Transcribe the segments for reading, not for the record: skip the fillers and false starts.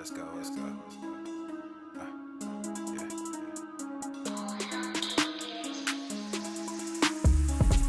let's go. Yeah.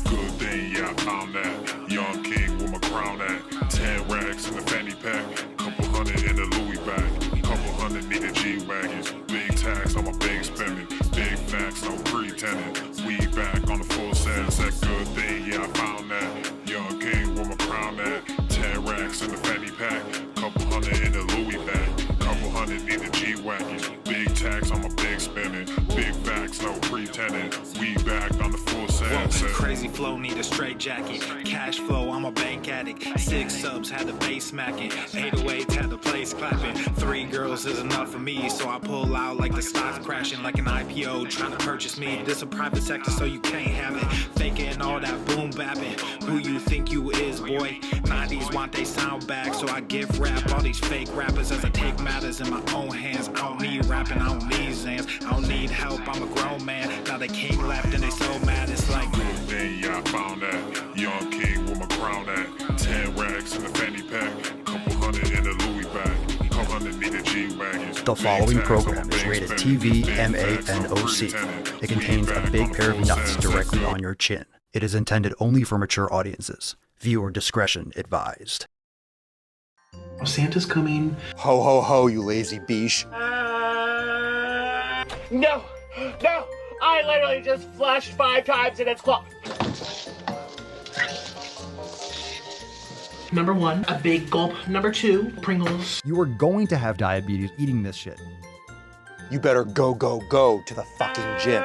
Good thing, yeah, I found that. Young king with my crown at. 10 racks in the fanny pack. Couple hundred in the Louis bag. Couple hundred need a G-Wagons. Big tax on my big spending. Big facts, no pretending. We back on the full sense. That good thing, yeah, I found that. Young king with my crown at. 10 racks in the fanny pack. Couple hundred in the Louis bag. Couple hundred need a G-Wagons. Big tax on my big spending. Big facts, no pretending. We back on the full sense. Crazy flow, need a straight jacket. Cash flow, I'm a bank addict. 6 subs, had the bass smacking. 808s, had the place clapping. 3 girls is enough for me, so I pull out like the stocks crashing. Like an IPO, trying to purchase me. This a private sector, so you can't have it. Faking all that boom bapping. Who you think you is, boy? 90s want they sound back, so I give rap all these fake rappers as I take matters in my own hands. I don't need rapping, I don't need Zans. I don't need help, I'm a grown man. Now they king left and they so mad, it's like good thing, yeah, I found that. Young king with my crown at. 10 racks in the fanny pack. Couple hundred in the Louis bag. Couple hundred need a G-Wagons. The following program is rated TV MANOC. It contains a big pair of nuts directly on your chin. It is intended only for mature audiences. Viewer discretion advised. Oh, Santa's coming. Ho ho ho, you lazy beesh. No! I literally just flushed 5 times and it's clogged. Number 1, a big gulp. Number 2, Pringles. You are going to have diabetes eating this shit. You better go to the fucking gym.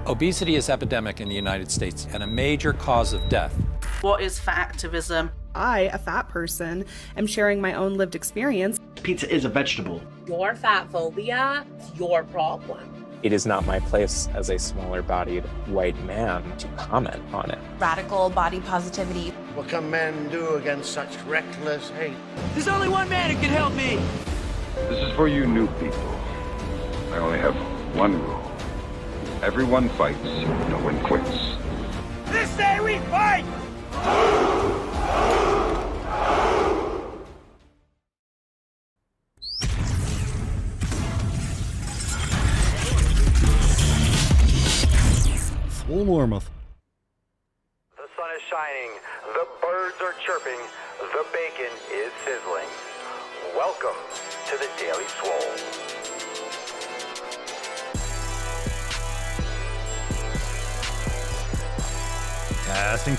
Obesity is epidemic in the United States and a major cause of death. What is fat activism? I, a fat person, am sharing my own lived experience. Pizza is a vegetable. Your fat phobia is your problem. It is not my place as a smaller-bodied white man to comment on it. Radical body positivity. What can men do against such reckless hate? There's only one man who can help me. This is for you new people. I only have one rule. Everyone fights, no one quits. This day we fight! Full Normuth. The sun is shining, the birds are chirping, the bacon is sizzling. Welcome to the Daily Swole. Testing.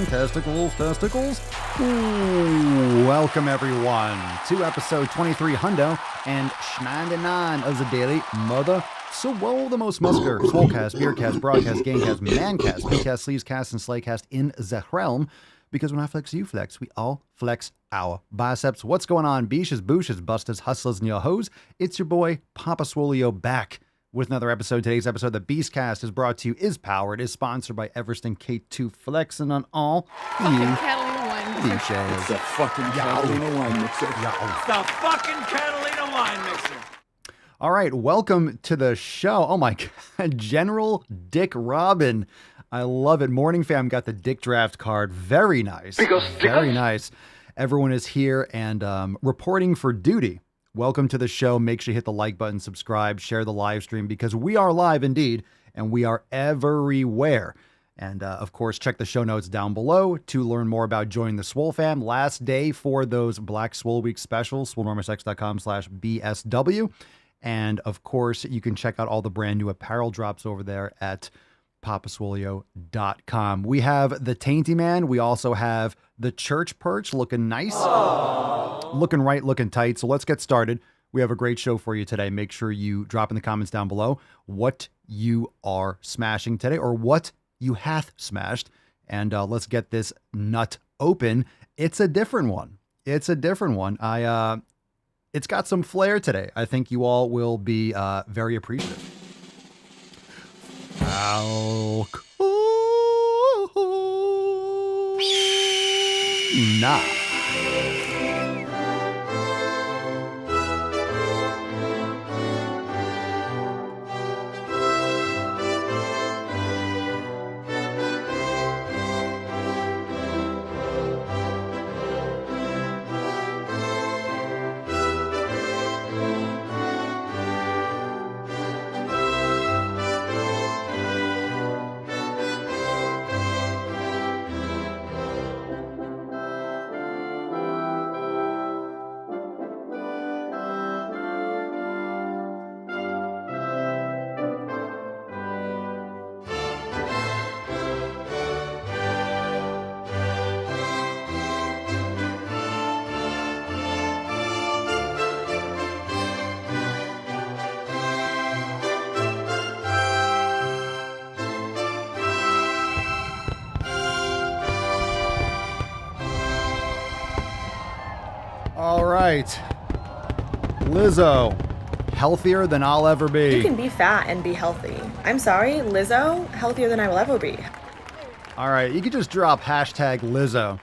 Testicles. Ooh, welcome everyone to episode 23 Hundo and 99 of the Daily Mother Swole, the most muscular swolecast, beercast, broadcast, gamecast, mancast, pcast, sleevescast, and slaycast in the realm. Because when I flex, you flex. We all flex our biceps. What's going on, beaches, booshes, busters, hustlers, and your hoes? It's your boy Papa Swolio back with another episode. Today's episode, the Beastcast, is brought to you, is powered, is sponsored by Everesting K2 Flexing on all fucking Catalina wine mixer. It's the fucking Catalina wine mixer. It's the fucking Catalina wine mixer. All right, welcome to the show. Oh my God, General Dick Robin. I love it. Morning fam got the Dick Draft card. Very nice. Very nice. Everyone is here and reporting for duty. Welcome to the show. Make sure you hit the like button, subscribe, share the live stream because we are live indeed and we are everywhere. And of course, check the show notes down below to learn more about joining the Swole fam. Last day for those Black Swole Week specials, swolenormusx.com/BSW. And of course, you can check out all the brand new apparel drops over there at papaswolio.com. We have the Tainty Man. We also have the Church Perch looking nice. Aww. Looking right, looking tight. So let's get started. We have a great show for you today. Make sure you drop in the comments down below what you are smashing today or what you hath smashed. And let's get this nut open. It's a different one. It's got some flair today. I think you all will be very appreciative. Nah. right. Lizzo, healthier than I'll ever be. You can be fat and be healthy. I'm sorry, Lizzo, healthier than I will ever be. All right, you could just drop hashtag Lizzo.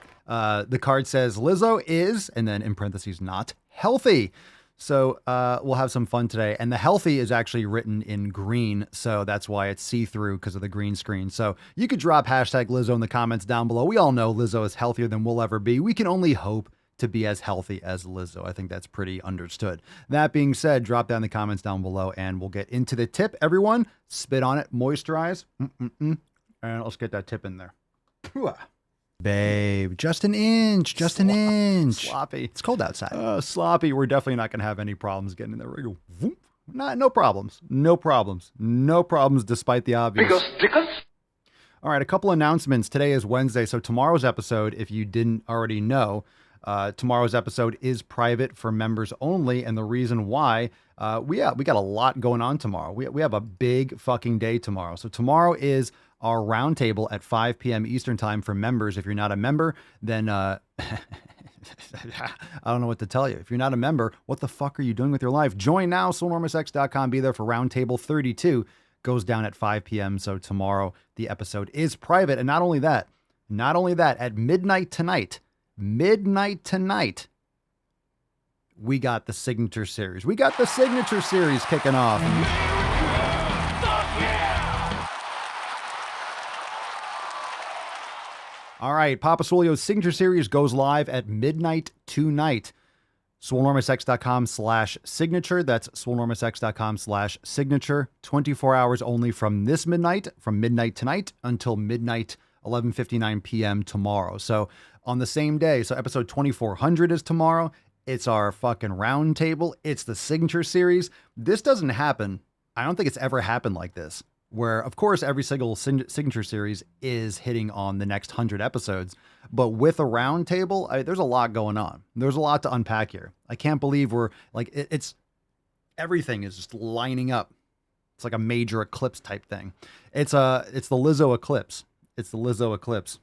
The card says Lizzo is, and then in parentheses, not healthy. So we'll have some fun today. And the healthy is actually written in green. So that's why it's see-through because of the green screen. So you could drop hashtag Lizzo in the comments down below. We all know Lizzo is healthier than we'll ever be. We can only hope to be as healthy as Lizzo. I think that's pretty understood. That being said, drop down the comments down below and we'll get into the tip. Everyone, spit on it, moisturize. And let's get that tip in there. Babe, just an inch, just an inch. Sloppy. It's cold outside. Sloppy. We're definitely not going to have any problems getting in there. We go, whoop. No problems. No problems. No problems despite the obvious. All right, a couple announcements. Today is Wednesday, so tomorrow's episode, if you didn't already know, tomorrow's episode is private for members only, and the reason why, we got a lot going on tomorrow. We have a big fucking day tomorrow. So tomorrow is our roundtable at 5 p.m. Eastern time for members. If you're not a member, then I don't know what to tell you. If you're not a member, what the fuck are you doing with your life? Join now, SwoleNormousX.com. Be there for roundtable 32. Goes down at 5 p.m. So tomorrow the episode is private. And not only that, at midnight tonight, we got the signature series. We got the signature series kicking off. All right, Papa Swolio's signature series goes live at midnight tonight. SwoleNormousX.com/signature. That's SwoleNormousX.com/signature. 24 hours only from this midnight, from midnight tonight until midnight, 11:59 p.m. tomorrow. So on the same day, so episode 2400 is tomorrow. It's our fucking round table. It's the signature series. This doesn't happen. I don't think it's ever happened like this, where, of course, every single signature series is hitting on the next 100 episodes. But with a round table, there's a lot going on. There's a lot to unpack here. I can't believe we're like, it's everything is just lining up. It's like a major eclipse type thing. It's the Lizzo eclipse. It's the Lizzo eclipse.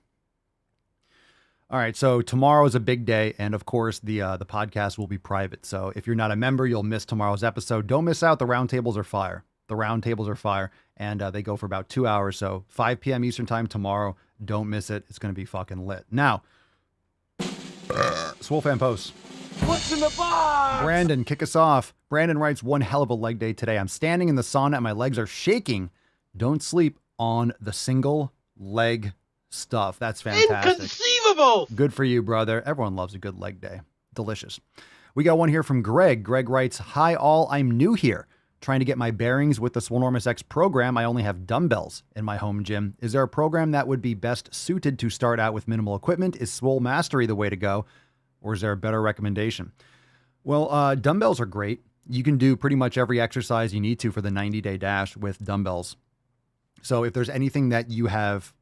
All right, so tomorrow is a big day, and of course the podcast will be private. So if you're not a member, you'll miss tomorrow's episode. Don't miss out. The roundtables are fire. The roundtables are fire, and they go for about 2 hours. So 5 p.m. Eastern time tomorrow. Don't miss it. It's going to be fucking lit. Now, Swole Fan Posts. What's in the box? Brandon, kick us off. Brandon writes, one hell of a leg day today. I'm standing in the sauna and my legs are shaking. Don't sleep on the single leg stuff. That's fantastic. Inconceivable. Good for you, brother. Everyone loves a good leg day. Delicious. We got one here from Greg. Greg writes, hi all, I'm new here. Trying to get my bearings with the Swolenormous X program. I only have dumbbells in my home gym. Is there a program that would be best suited to start out with minimal equipment? Is Swole Mastery the way to go? Or is there a better recommendation? Well, dumbbells are great. You can do pretty much every exercise you need to for the 90-day dash with dumbbells. So if there's anything that you have,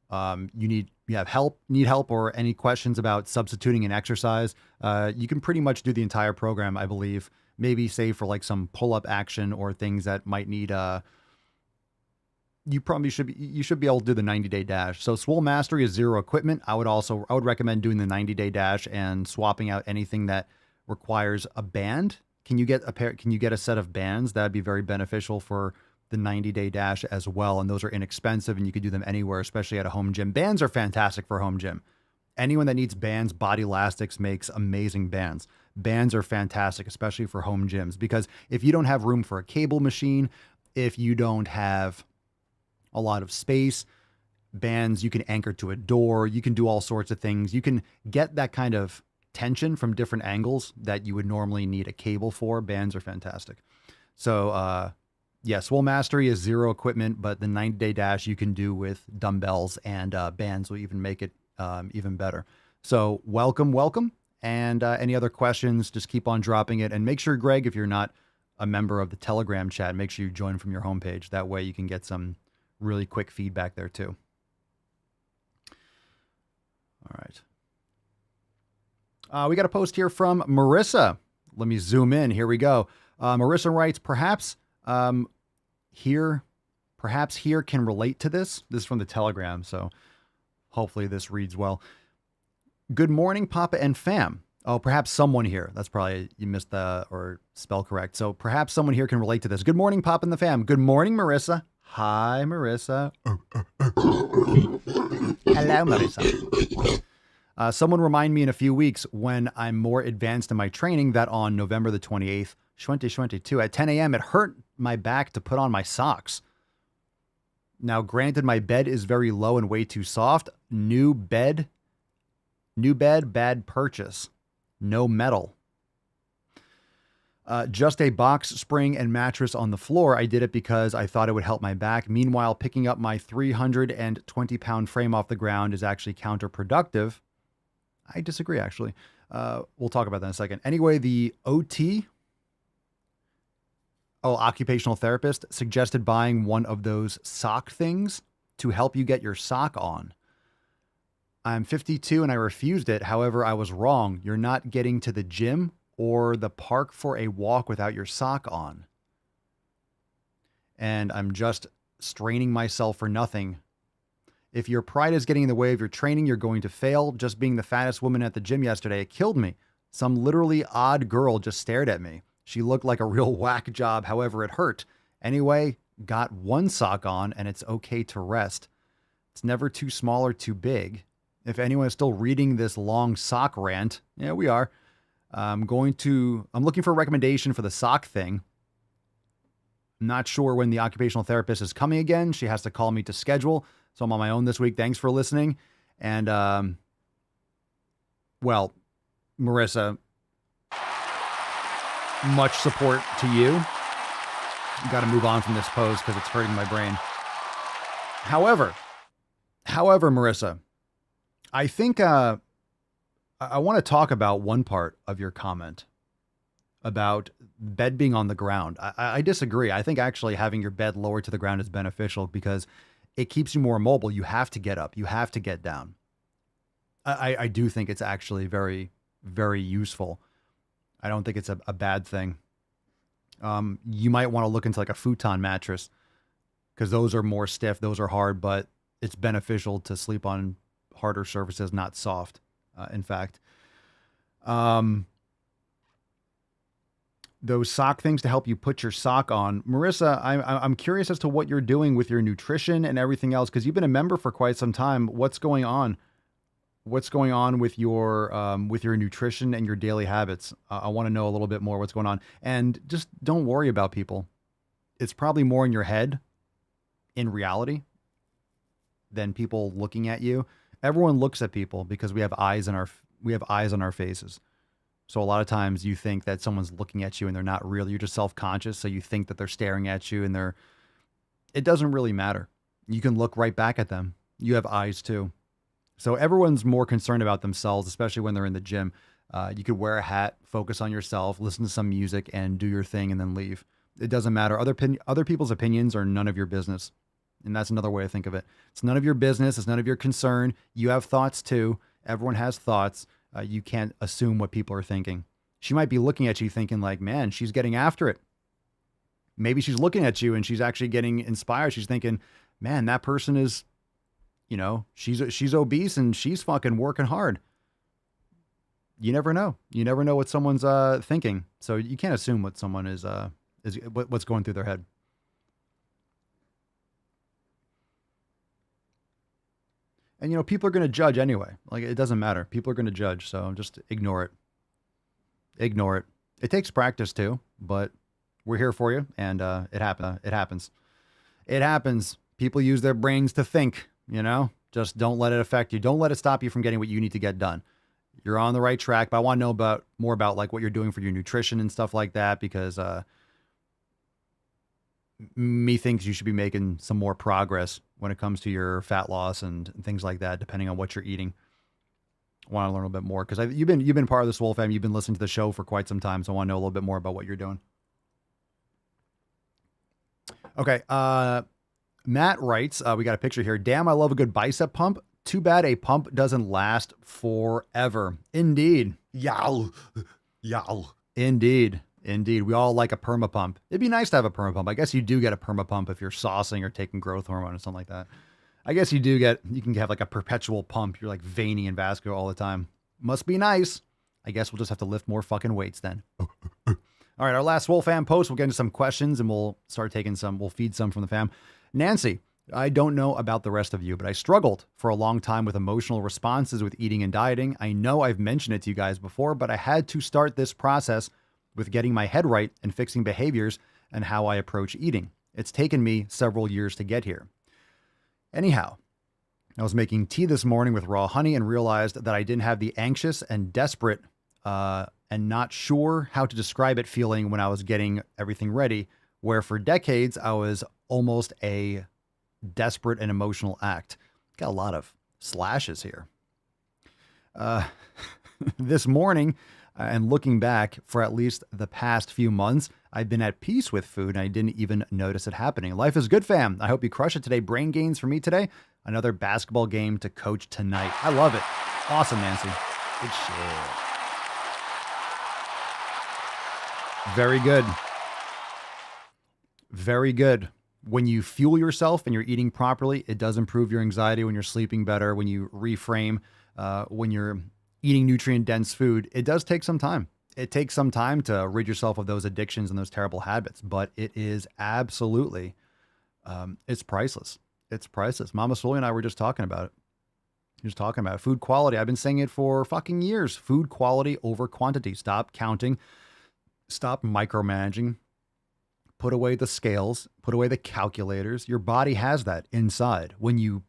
need help or any questions about substituting an exercise, you can pretty much do the entire program, I believe. Maybe save for like some pull-up action or things that might need, you should be able to do the 90-day dash. So Swole Mastery is zero equipment. I would recommend doing the 90-day dash and swapping out anything that requires a band. Can you get a set of bands? That'd be very beneficial for the 90-day dash as well. And those are inexpensive and you can do them anywhere, especially at a home gym. Bands are fantastic for home gym. Anyone that needs bands, Body Elastics makes amazing bands. Bands are fantastic, especially for home gyms, because if you don't have room for a cable machine, if you don't have a lot of space, bands, you can anchor to a door, you can do all sorts of things. You can get that kind of tension from different angles that you would normally need a cable for. Bands are fantastic. So, yeah, Swole Mastery is zero equipment, but the 90-day dash you can do with dumbbells and bands will even make it even better. So welcome. And any other questions, just keep on dropping it. And make sure, Greg, if you're not a member of the Telegram chat, make sure you join from your homepage. That way you can get some really quick feedback there too. All right. We got a post here from Marissa. Let me zoom in. Here we go. Marissa writes, perhaps here can relate to this. This is from the Telegram, so hopefully this reads well. Good morning, Papa and fam. Oh, perhaps someone here. That's probably, you missed the, or spell correct. So perhaps someone here can relate to this. Good morning, Pop and the fam. Good morning, Marissa. Hi, Marissa. Hello, Marissa. Someone remind me in a few weeks when I'm more advanced in my training that on November the 28th, 2022 at 10 a.m., it hurt my back to put on my socks. Now, granted, my bed is very low and way too soft. New bed, bad purchase. No metal. Just a box spring and mattress on the floor. I did it because I thought it would help my back. Meanwhile, picking up my 320-pound frame off the ground is actually counterproductive. I disagree, actually. We'll talk about that in a second. Anyway, the occupational therapist, suggested buying one of those sock things to help you get your sock on. I'm 52 and I refused it. However, I was wrong. You're not getting to the gym or the park for a walk without your sock on. And I'm just straining myself for nothing. If your pride is getting in the way of your training, you're going to fail. Just being the fattest woman at the gym yesterday, it killed me. Some literally odd girl just stared at me. She looked like a real whack job. However, it hurt. Anyway, got one sock on and it's okay to rest. It's never too small or too big. If anyone is still reading this long sock rant, yeah, we are. I'm looking for a recommendation for the sock thing. I'm not sure when the occupational therapist is coming again. She has to call me to schedule. So I'm on my own this week. Thanks for listening. And, well, Marissa, much support to you. Got to move on from this pose because it's hurting my brain. However, Marissa, I think I want to talk about one part of your comment about bed being on the ground. I disagree. I think actually having your bed lower to the ground is beneficial because it keeps you more mobile. You have to get up. You have to get down. I do think it's actually very, very useful. I don't think it's a bad thing. You might want to look into like a futon mattress because those are more stiff. Those are hard, but it's beneficial to sleep on harder surfaces, not soft. In fact, those sock things to help you put your sock on. Marissa, I'm curious as to what you're doing with your nutrition and everything else, because you've been a member for quite some time. What's going on? What's going on with your nutrition and your daily habits? I want to know a little bit more what's going on. And just don't worry about people. It's probably more in your head in reality than people looking at you. Everyone looks at people because we have eyes on our faces. So a lot of times you think that someone's looking at you and they're not really. You're just self-conscious, so you think that they're staring at you and it doesn't really matter. You can look right back at them. You have eyes too. So everyone's more concerned about themselves, especially when they're in the gym. You could wear a hat, focus on yourself, listen to some music, and do your thing and then leave. It doesn't matter. Other people's opinions are none of your business. And that's another way to think of it. It's none of your business. It's none of your concern. You have thoughts too. Everyone has thoughts. You can't assume what people are thinking. She might be looking at you thinking like, man, she's getting after it. Maybe she's looking at you and she's actually getting inspired. She's thinking, man, that person is, she's obese and she's fucking working hard. You never know. You never know what someone's thinking. So you can't assume what someone is what's going through their head. And, people are going to judge anyway. Like, it doesn't matter. People are going to judge. So just ignore it. Ignore it. It takes practice too, but we're here for you. And it happens. It happens. People use their brains to think, just don't let it affect you. Don't let it stop you from getting what you need to get done. You're on the right track, but I want to know more about like what you're doing for your nutrition and stuff like that, because me thinks you should be making some more progress when it comes to your fat loss and things like that, depending on what you're eating. I want to learn a little bit more because you've been part of the Swole family. You've been listening to the show for quite some time, so I want to know a little bit more about what you're doing. Okay, Matt writes, we got a picture here. Damn, I love a good bicep pump. Too bad a pump doesn't last forever. Indeed. Yow. Indeed. We all like a perma pump. It'd be nice to have a perma pump. I guess you do get a perma pump if you're saucing or taking growth hormone or something like that. I guess you can have like a perpetual pump. You're like veiny and vascular all the time. Must be nice. I guess we'll just have to lift more fucking weights then. All right, our last Swole fam post. We'll get into some questions and we'll start taking some. We'll feed some from the fam. Nancy, I don't know about the rest of you, but I struggled for a long time with emotional responses with eating and dieting. I know I've mentioned it to you guys before, but I had to start this process with getting my head right and fixing behaviors and how I approach eating. It's taken me several years to get here. Anyhow, I was making tea this morning with raw honey and realized that I didn't have the anxious and desperate and not sure how to describe it feeling when I was getting everything ready, where for decades I was almost a desperate and emotional act. Got a lot of slashes here. This morning, and looking back for at least the past few months, I've been at peace with food and I didn't even notice it happening. Life is good, fam. I hope you crush it today. Brain gains for me today. Another basketball game to coach tonight. I love it. Awesome, Nancy. Good shit. Very good. Very good. When you fuel yourself and you're eating properly, it does improve your anxiety. When you're sleeping better, when you reframe, when you're eating nutrient-dense food, it does take some time. It takes some time to rid yourself of those addictions and those terrible habits, but it is absolutely, it's priceless. It's priceless. Mama Swole and I were just talking about it. Just talking about it. Food quality. I've been saying it for fucking years. Food quality over quantity. Stop counting. Stop micromanaging. Put away the scales. Put away the calculators. Your body has that inside. When you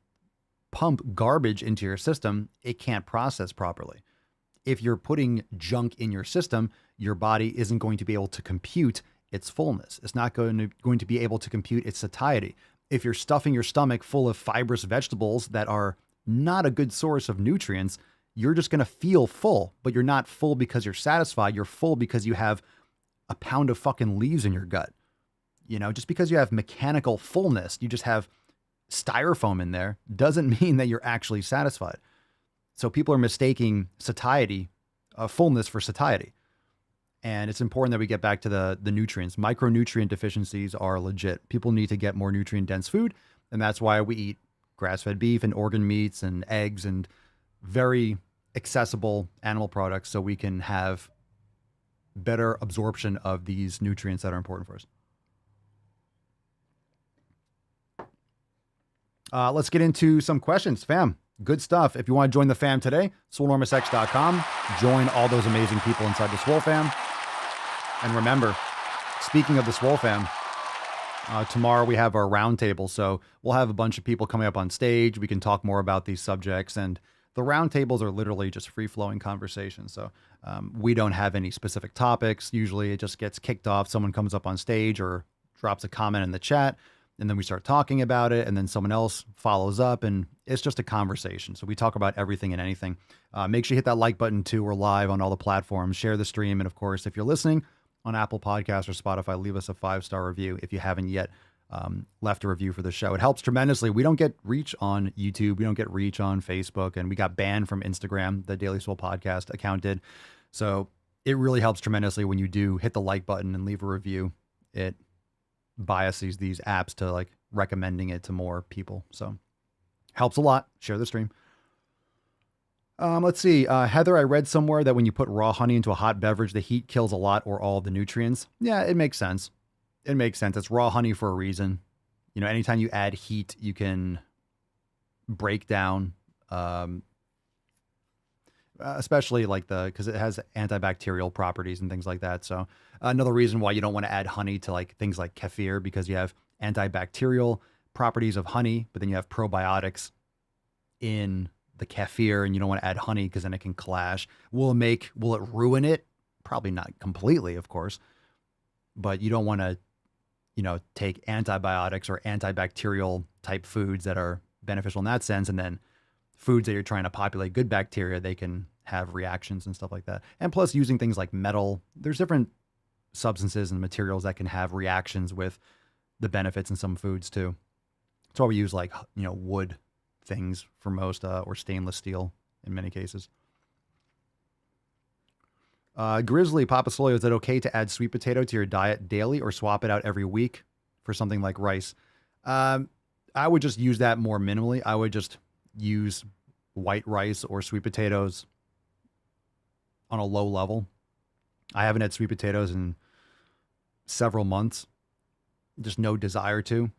pump garbage into your system, it can't process properly. If you're putting junk in your system, your body isn't going to be able to compute its fullness. It's not going to be able to compute its satiety. If you're stuffing your stomach full of fibrous vegetables that are not a good source of nutrients, you're just going to feel full, but you're not full because you're satisfied. You're full because you have a pound of fucking leaves in your gut. You know, just because you have mechanical fullness, you just have styrofoam in there, doesn't mean that you're actually satisfied. So people are mistaking satiety, fullness for satiety. And it's important that we get back to the nutrients. Micronutrient deficiencies are legit. People need to get more nutrient-dense food, and that's why we eat grass-fed beef and organ meats and eggs and very accessible animal products so we can have better absorption of these nutrients that are important for us. Let's get into some questions, fam. Good stuff. If you want to join the fam today, swolenormousx.com. Join all those amazing people inside the Swole fam. And remember, speaking of the Swole fam, tomorrow we have our roundtable. So we'll have a bunch of people coming up on stage. We can talk more about these subjects. And the roundtables are literally just free-flowing conversations. So we don't have any specific topics. Usually it just gets kicked off. Someone comes up on stage or drops a comment in the chat. And then we start talking about it, and then someone else follows up, and it's just a conversation. So we talk about everything and anything. Make sure you hit that like button too. We're live on all the platforms. Share the stream. And of course, if you're listening on Apple Podcasts or Spotify, leave us a 5-star review if you haven't yet left a review for the show. It helps tremendously. We don't get reach on YouTube. We don't get reach on Facebook, and we got banned from Instagram. The Daily Swole podcast account did. So it really helps tremendously when you do hit the like button and leave a review. It biases these apps to like recommending it to more people. So helps a lot. Share the stream. Let's see. Heather, I read somewhere that when you put raw honey into a hot beverage, the heat kills a lot or all of the nutrients. Yeah, it makes sense. It makes sense. It's raw honey for a reason. You know, anytime you add heat, you can break down, especially like because it has antibacterial properties and things like that. So another reason why you don't want to add honey to like things like kefir, because you have antibacterial properties of honey, but then you have probiotics in the kefir, and you don't want to add honey because then it can clash. Will it ruin it? Probably not completely, of course, but you don't want to, take antibiotics or antibacterial type foods that are beneficial in that sense, and then foods that you're trying to populate good bacteria, they can have reactions and stuff like that. And plus using things like metal, there's different substances and materials that can have reactions with the benefits in some foods too. That's why we use like, wood things for most, or stainless steel in many cases. Grizzly Papa Solio, is it okay to add sweet potato to your diet daily or swap it out every week for something like rice? I would just use that more minimally. I would just use white rice or sweet potatoes on a low level. I haven't had sweet potatoes in several months. Just no desire to.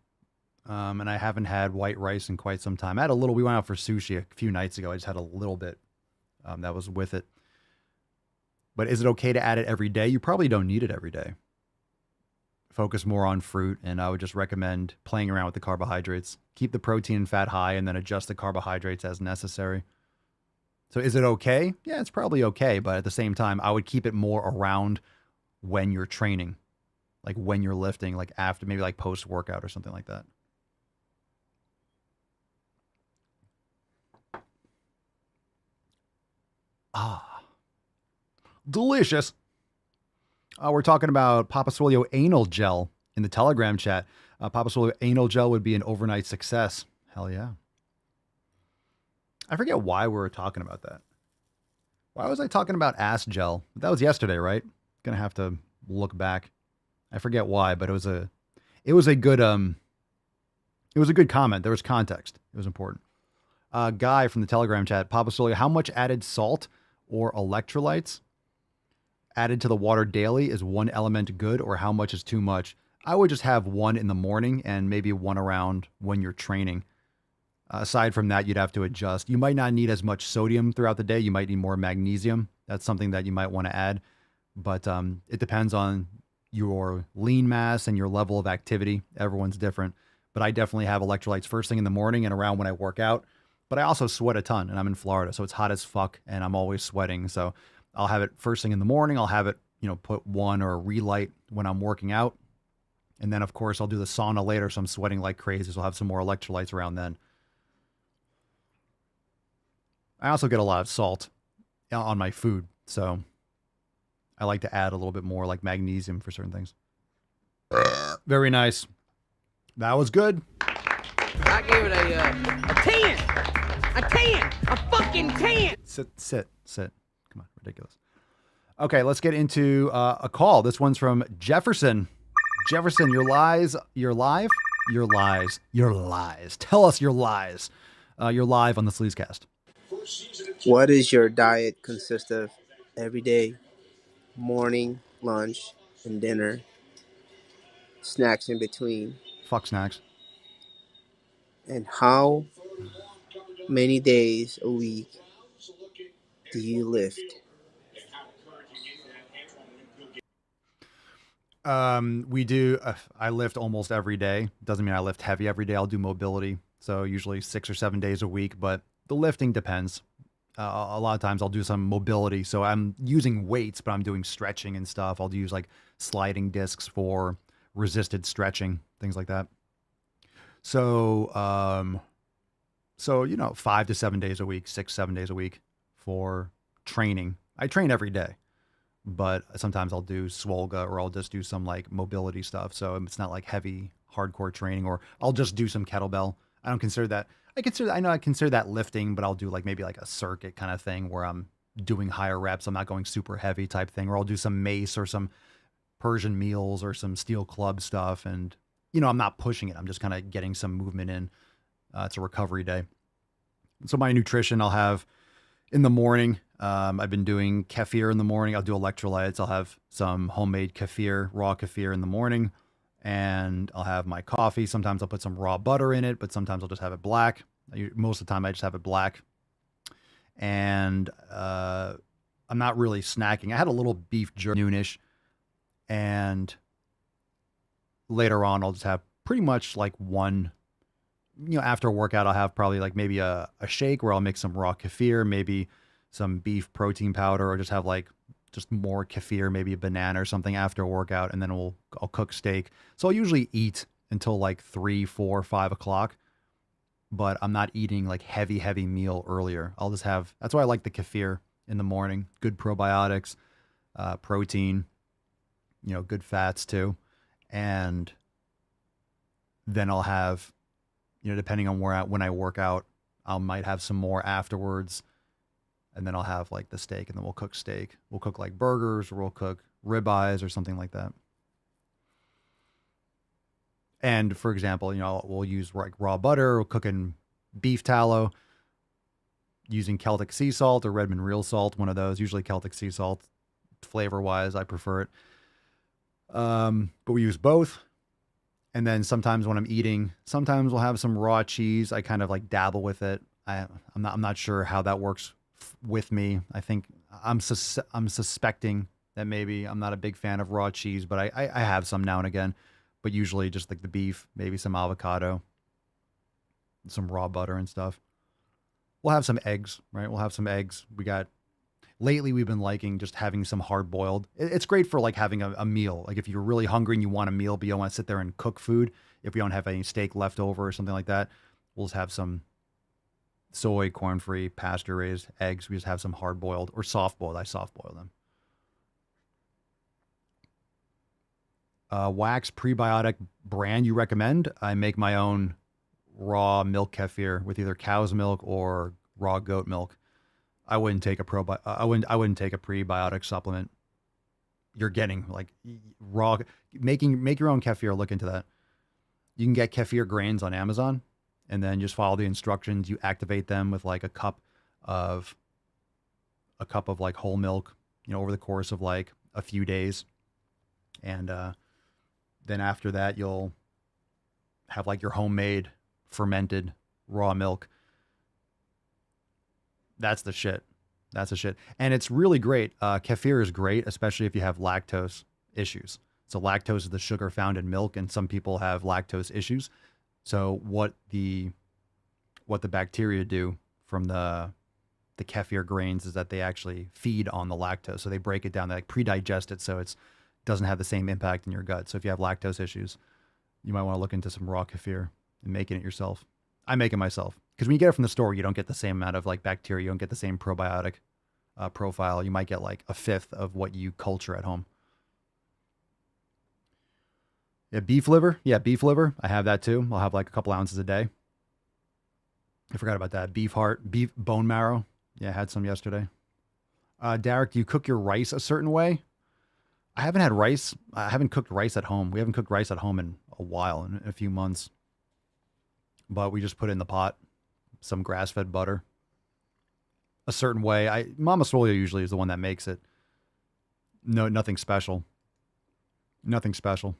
And I haven't had white rice in quite some time. I had a little, we went out for sushi a few nights ago. I just had a little bit that was with it. But is it okay to add it every day? You probably don't need it every day. Focus more on fruit, and I would just recommend playing around with the carbohydrates. Keep the protein and fat high, and then adjust the carbohydrates as necessary. So is it okay? Yeah, it's probably okay, but at the same time, I would keep it more around when you're training, like when you're lifting, like after, maybe like post-workout or something like that. Ah, delicious. We're talking about Papa Swolio anal gel in the Telegram chat. Papa Swolio anal gel would be an overnight success. Hell yeah. I forget why we were talking about that. Why was I talking about ass gel? That was yesterday, right? Gonna have to look back. I forget why, but it was a good comment. There was context. It was important. Guy from the Telegram chat, Papa Swolio, how much added salt or electrolytes added to the water daily? Is one element good, or how much is too much? I would just have one in the morning and maybe one around when you're training. Aside from that, you'd have to adjust. You might not need as much sodium throughout the day. You might need more magnesium. That's something that you might want to add. But it depends on your lean mass and your level of activity. Everyone's different. But I definitely have electrolytes first thing in the morning and around when I work out. But I also sweat a ton, and I'm in Florida, so it's hot as fuck, and I'm always sweating. So I'll have it first thing in the morning. I'll have it, put one or relight when I'm working out. And then, of course, I'll do the sauna later, so I'm sweating like crazy. So I'll have some more electrolytes around then. I also get a lot of salt on my food, so I like to add a little bit more, like magnesium for certain things. Very nice. That was good. I give it a 10. A 10. A fucking 10. Sit. Come on, ridiculous. Okay, let's get into a call. This one's from Jefferson. Jefferson, your lies. You're live? Your lies. Your lies. Tell us your lies. You're live on the Sleazecast. What does your diet consist of every day? Morning, lunch, and dinner. Snacks in between. Fuck snacks. And how many days a week do you lift? We do. I lift almost every day. Doesn't mean I lift heavy every day. I'll do mobility. So usually 6 or 7 days a week, but the lifting depends. A lot of times I'll do some mobility. So I'm using weights, but I'm doing stretching and stuff. I'll use like sliding discs for resisted stretching, things like that. So, 5 to 7 days a week, 6, 7 days a week for training. I train every day, but sometimes I'll do Swolga or I'll just do some like mobility stuff. So it's not like heavy hardcore training, or I'll just do some kettlebell. I don't consider that. I know I consider that lifting, but I'll do like maybe like a circuit kind of thing where I'm doing higher reps. I'm not going super heavy type thing, or I'll do some mace or some Persian meals or some steel club stuff. And, I'm not pushing it. I'm just kind of getting some movement in. It's a recovery day. So my nutrition I'll have in the morning. I've been doing kefir in the morning. I'll do electrolytes. I'll have some homemade kefir, raw kefir in the morning. And I'll have my coffee. Sometimes I'll put some raw butter in it, but sometimes I'll just have it black. Most of the time I just have it black. And I'm not really snacking. I had a little beef jerky noonish. And later on, I'll just have pretty much like one, after a workout, I'll have probably like maybe a shake where I'll mix some raw kefir, maybe some beef protein powder, or just have like just more kefir, maybe a banana or something after a workout. And then I'll cook steak. So I'll usually eat until like 3, 4, 5 o'clock, but I'm not eating like heavy meal earlier. I'll just have, that's why I like the kefir in the morning. Good probiotics, protein, good fats too. And then I'll have, depending on when I work out, I might have some more afterwards. And then I'll have like the steak, and then we'll cook steak. We'll cook like burgers, or we'll cook ribeyes or something like that. And for example, we'll use like raw butter, we'll cook in beef tallow. using Celtic sea salt or Redmond real salt, one of those, usually Celtic sea salt. Flavor wise, I prefer it. But we use both. And then sometimes when I'm eating, sometimes we'll have some raw cheese. I kind of like dabble with it. I'm not sure how that works with me. I think I'm suspecting that maybe I'm not a big fan of raw cheese, but I have some now and again. But usually just like the beef, maybe some avocado, some raw butter and stuff. We'll have some eggs, right? We'll have some eggs. Lately we've been liking just having some hard boiled. It's great for like having a meal. Like if you're really hungry and you want a meal, but you don't want to sit there and cook food. If we don't have any steak left over or something like that, we'll just have some soy, corn-free, pasture-raised eggs. We just have some hard boiled or soft boiled. I soft boil them. Wax prebiotic brand you recommend? I make my own raw milk kefir with either cow's milk or raw goat milk. I wouldn't take I wouldn't take a prebiotic supplement. You're getting like raw. Make your own kefir. Look into that. You can get kefir grains on Amazon, and then just follow the instructions. You activate them with like a cup of like whole milk, over the course of like a few days, and then after that you'll have like your homemade fermented raw milk. That's the shit. That's the shit. And it's really great. Kefir is great, especially if you have lactose issues. So lactose is the sugar found in milk, and some people have lactose issues. So what the bacteria do from the kefir grains is that they actually feed on the lactose. So they break it down, they like pre-digest it so it doesn't have the same impact in your gut. So if you have lactose issues, you might want to look into some raw kefir and making it yourself. I make it myself. Because when you get it from the store, you don't get the same amount of like bacteria. You don't get the same probiotic profile. You might get like a fifth of what you culture at home. Yeah, beef liver. Yeah, beef liver. I have that too. I'll have like a couple ounces a day. I forgot about that. Beef heart, beef bone marrow. Yeah, I had some yesterday. Derek, do you cook your rice a certain way? I haven't had rice. I haven't cooked rice at home. We haven't cooked rice at home in a while, in a few months. But we just put it in the pot. Some grass-fed butter. A certain way. Mama Solia usually is the one that makes it. No, nothing special. Nothing special.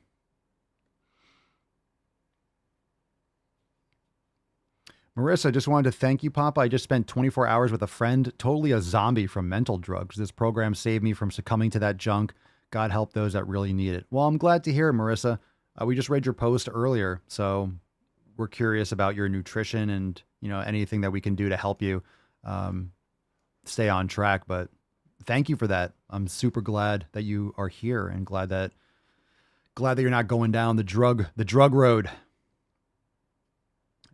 Marissa, just wanted to thank you, Papa. I just spent 24 hours with a friend, totally a zombie from mental drugs. This program saved me from succumbing to that junk. God help those that really need it. Well, I'm glad to hear it, Marissa. We just read your post earlier, so we're curious about your nutrition and, anything that we can do to help you stay on track. But thank you for that. I'm super glad that you are here and glad that you're not going down the drug road.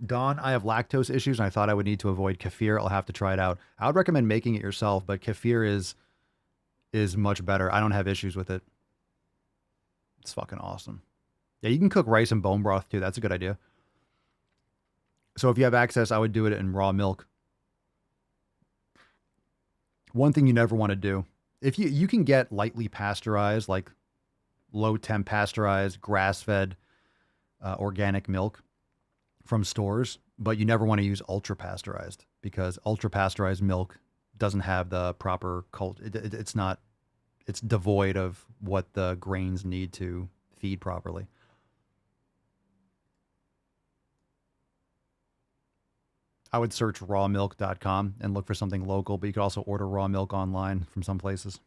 Dawn, I have lactose issues and I thought I would need to avoid kefir. I'll have to try it out. I would recommend making it yourself, but kefir is much better. I don't have issues with it. It's fucking awesome. Yeah, you can cook rice and bone broth too. That's a good idea. So if you have access, I would do it in raw milk. One thing you never want to do, if you can get lightly pasteurized, like low temp pasteurized, grass-fed, organic milk from stores, but you never want to use ultra pasteurized because ultra pasteurized milk doesn't have the proper it's devoid of what the grains need to feed properly. I would search rawmilk.com and look for something local, but you could also order raw milk online from some places.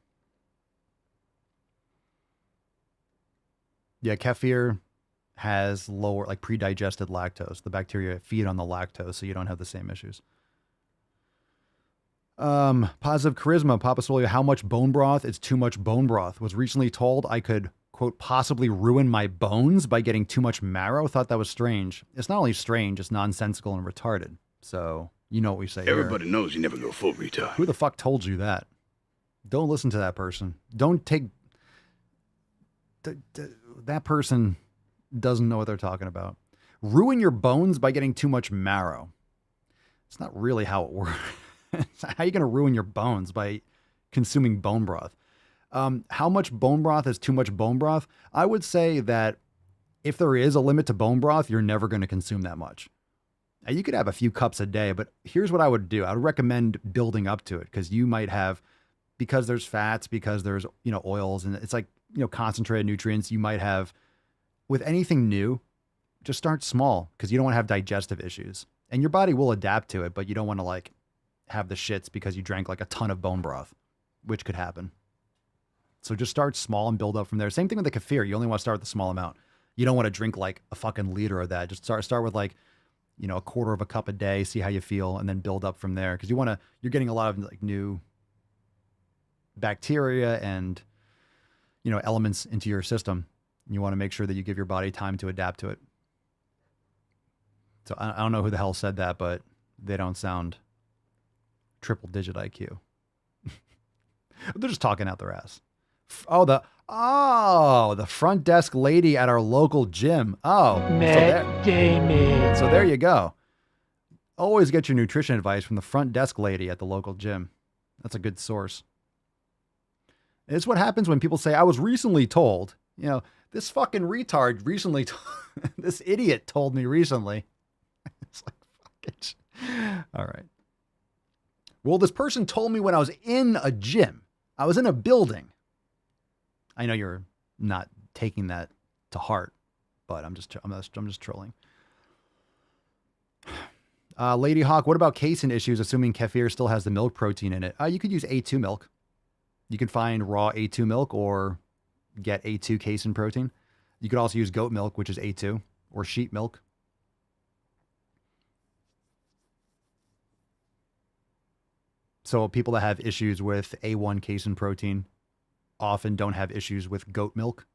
Yeah, kefir has lower, like pre-digested lactose. The bacteria feed on the lactose, so you don't have the same issues. Positive charisma, Papa Solia, how much bone broth is too much bone broth? Was recently told I could, quote, possibly ruin my bones by getting too much marrow. Thought that was strange. It's not only strange, it's nonsensical and retarded. So, you know what we say. Everybody knows you never go full retard. Who the fuck told you that? Don't listen to that person. Don't take... that person doesn't know what they're talking about. Ruin your bones by getting too much marrow. It's not really how it works. How are you going to ruin your bones by consuming bone broth? How much bone broth is too much bone broth? I would say that if there is a limit to bone broth, you're never going to consume that much. Now, you could have a few cups a day, but here's what I would do. I would recommend building up to it because you might have, because there's fats, because there's, oils, and it's like, concentrated nutrients. You might have, with anything new, just start small because you don't want to have digestive issues. And your body will adapt to it, but you don't want to like have the shits because you drank like a ton of bone broth, which could happen. So just start small and build up from there. Same thing with the kefir. You only want to start with a small amount. You don't want to drink like a fucking liter of that. Just start with like, a quarter of a cup a day, see how you feel, and then build up from there. Because you're getting a lot of like new bacteria and, elements into your system. You want to make sure that you give your body time to adapt to it. So I don't know who the hell said that, but they don't sound triple digit IQ. They're just talking out their ass. The front desk lady at our local gym. Matt Damon. So there you go. Always get your nutrition advice from the front desk lady at the local gym. That's a good source. It's what happens when people say, I was recently told. This fucking retard recently, this idiot told me recently. It's like, fuck it. All right. Well, this person told me when I was in a gym. I was in a building. I know you're not taking that to heart, but I'm just trolling. Lady Hawk, what about casein issues, assuming kefir still has the milk protein in it? You could use A2 milk. You can find raw A2 milk or get A2 casein protein. You could also use goat milk, which is A2, or sheep milk. So people that have issues with A1 casein protein often don't have issues with goat milk.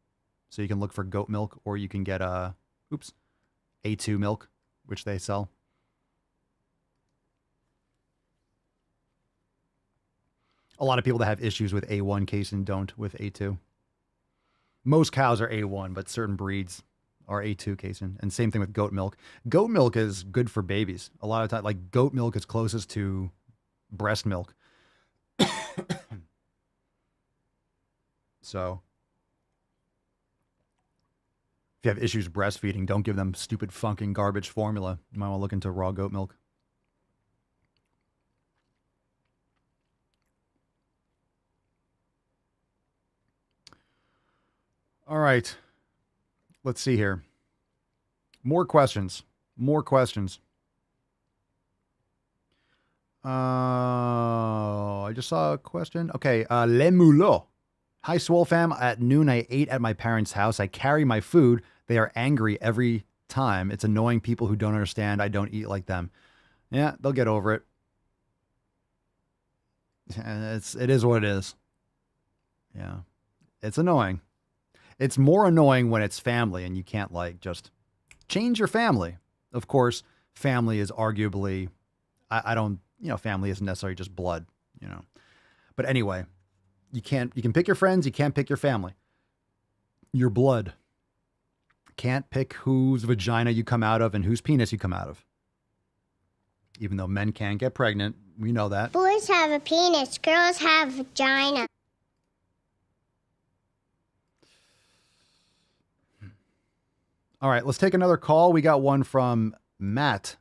So you can look for goat milk, or you can get A2 milk, which they sell. A lot of people that have issues with A1 casein don't with A2. Most cows are A1, but certain breeds are A2 casein. And same thing with goat milk. Goat milk is good for babies. A lot of times, like goat milk is closest to breast milk. So if you have issues breastfeeding, don't give them stupid fucking garbage formula. You might want to look into raw goat milk. All right. Let's see here. More questions. I just saw a question. Okay. Le Moulot. Hi, Swole fam. At noon, I ate at my parents' house. I carry my food. They are angry every time. It's annoying people who don't understand I don't eat like them. Yeah, they'll get over it. It is what it is. Yeah. It's annoying. It's more annoying when it's family and you can't just change your family. Of course, family is arguably, I don't, family isn't necessarily just blood, But anyway, you can pick your friends. You can't pick your family. Your blood. Can't pick whose vagina you come out of and whose penis you come out of. Even though men can't get pregnant. We know that. Boys have a penis. Girls have a vagina. All right, let's take another call. We got one from Matt.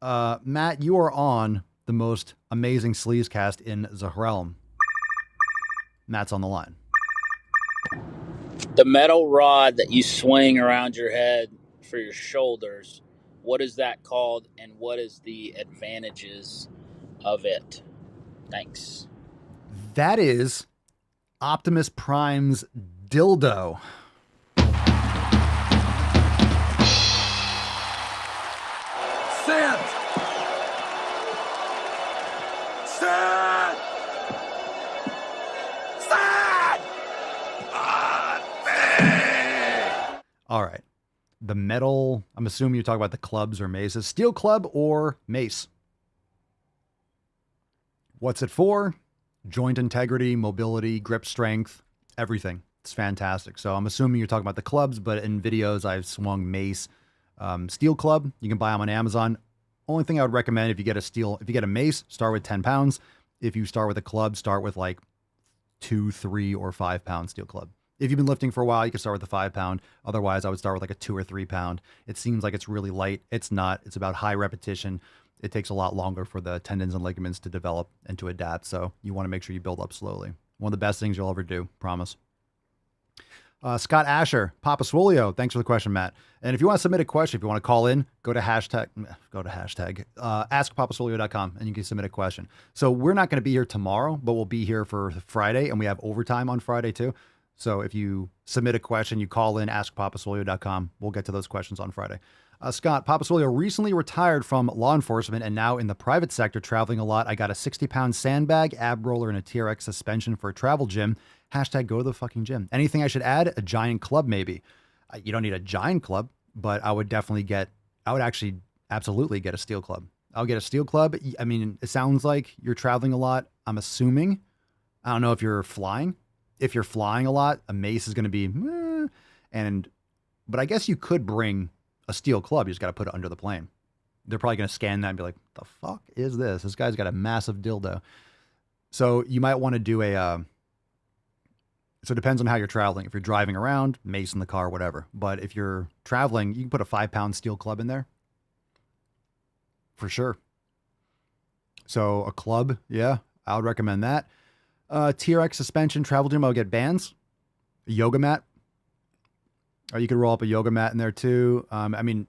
Matt, you are on the most amazing sleazecast in the realm. Matt's on the line. The metal rod that you swing around your head for your shoulders, what is that called, and what is the advantages of it? Thanks. That is Optimus Prime's dildo. Sand! Sand! Sand! All right. The metal, I'm assuming you're talking about the clubs or maces. Steel club or mace? What's it for? Joint integrity, mobility, grip strength, everything. It's fantastic. So I'm assuming you're talking about the clubs, but in videos I've swung mace. Steel club, you can buy them on Amazon. Only thing I would recommend if you get a mace, start with 10 pounds. If you start with a club, start with 2, 3, or 5 pound steel club. If you've been lifting for a while, you can start with the 5 pound. Otherwise, I would start with like a 2 or 3 pound. It seems like it's really light. It's not. It's about high repetition. It takes a lot longer for the tendons and ligaments to develop and to adapt. So you want to make sure you build up slowly. One of the best things you'll ever do. Promise. Scott Asher, Papa Swolio. Thanks for the question, Matt. And if you want to submit a question, if you want to call in, go to hashtag askpapaswolio.com and you can submit a question. So we're not going to be here tomorrow, but we'll be here for Friday, and we have overtime on Friday too. So if you submit a question, you call in, askpapaswolio.com. We'll get to those questions on Friday. Scott, Papa Swolio recently retired from law enforcement and now in the private sector, traveling a lot. I got a 60-pound sandbag, ab roller, and a TRX suspension for a travel gym. Hashtag go to the fucking gym. Anything I should add? A giant club, maybe. You don't need a giant club, but I would actually absolutely get a steel club. I'll get a steel club. I mean, it sounds like you're traveling a lot. I'm assuming. I don't know if you're flying. If you're flying a lot, a mace is going to be, but I guess you could bring a steel club. You just got to put it under the plane. They're probably going to scan that and be like, the fuck is this? This guy's got a massive dildo. So you might want to do so it depends on how you're traveling. If you're driving around, mace in the car, whatever. But if you're traveling, you can put a 5-pound steel club in there. For sure. So a club, yeah, I would recommend that. TRX suspension, travel gym, I'll get bands. A yoga mat. Or you could roll up a yoga mat in there too. I mean,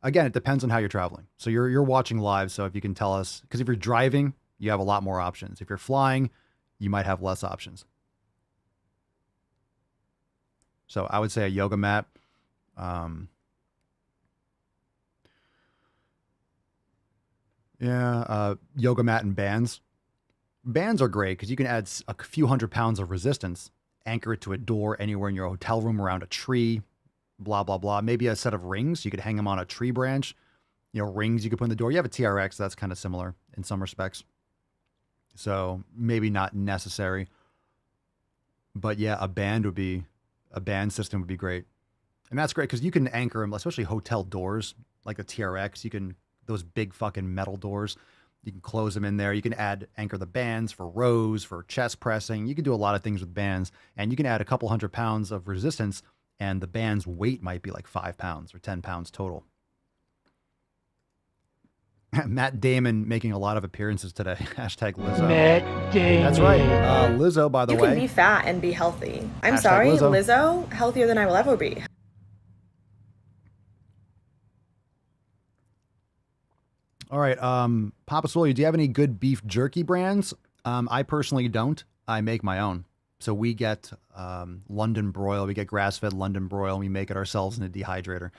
again, it depends on how you're traveling. So you're watching live, so if you can tell us, because if you're driving, you have a lot more options. If you're flying, you might have less options. So I would say a yoga mat. Yoga mat and bands. Bands are great because you can add a few hundred pounds of resistance, anchor it to a door anywhere in your hotel room, around a tree, blah, blah, blah. Maybe a set of rings. You could hang them on a tree branch. Rings you could put in the door. You have a TRX. That's kind of similar in some respects. So maybe not necessary. But yeah, a band system would be great. And that's great because you can anchor them, especially hotel doors, like the TRX. Those big fucking metal doors, you can close them in there. You can anchor the bands for rows, for chest pressing. You can do a lot of things with bands, and you can add a couple 100 pounds of resistance, and the band's weight might be like 5 pounds or 10 pounds total. Matt Damon making a lot of appearances today. Hashtag Lizzo. Matt Damon. That's right. Lizzo, by the way. You can be fat and be healthy. I'm Hashtag sorry, Lizzo. Lizzo, healthier than I will ever be. All right. Papa Swolio, do you have any good beef jerky brands? I personally don't. I make my own. So we get London broil. We get grass-fed London broil, and we make it ourselves in a dehydrator.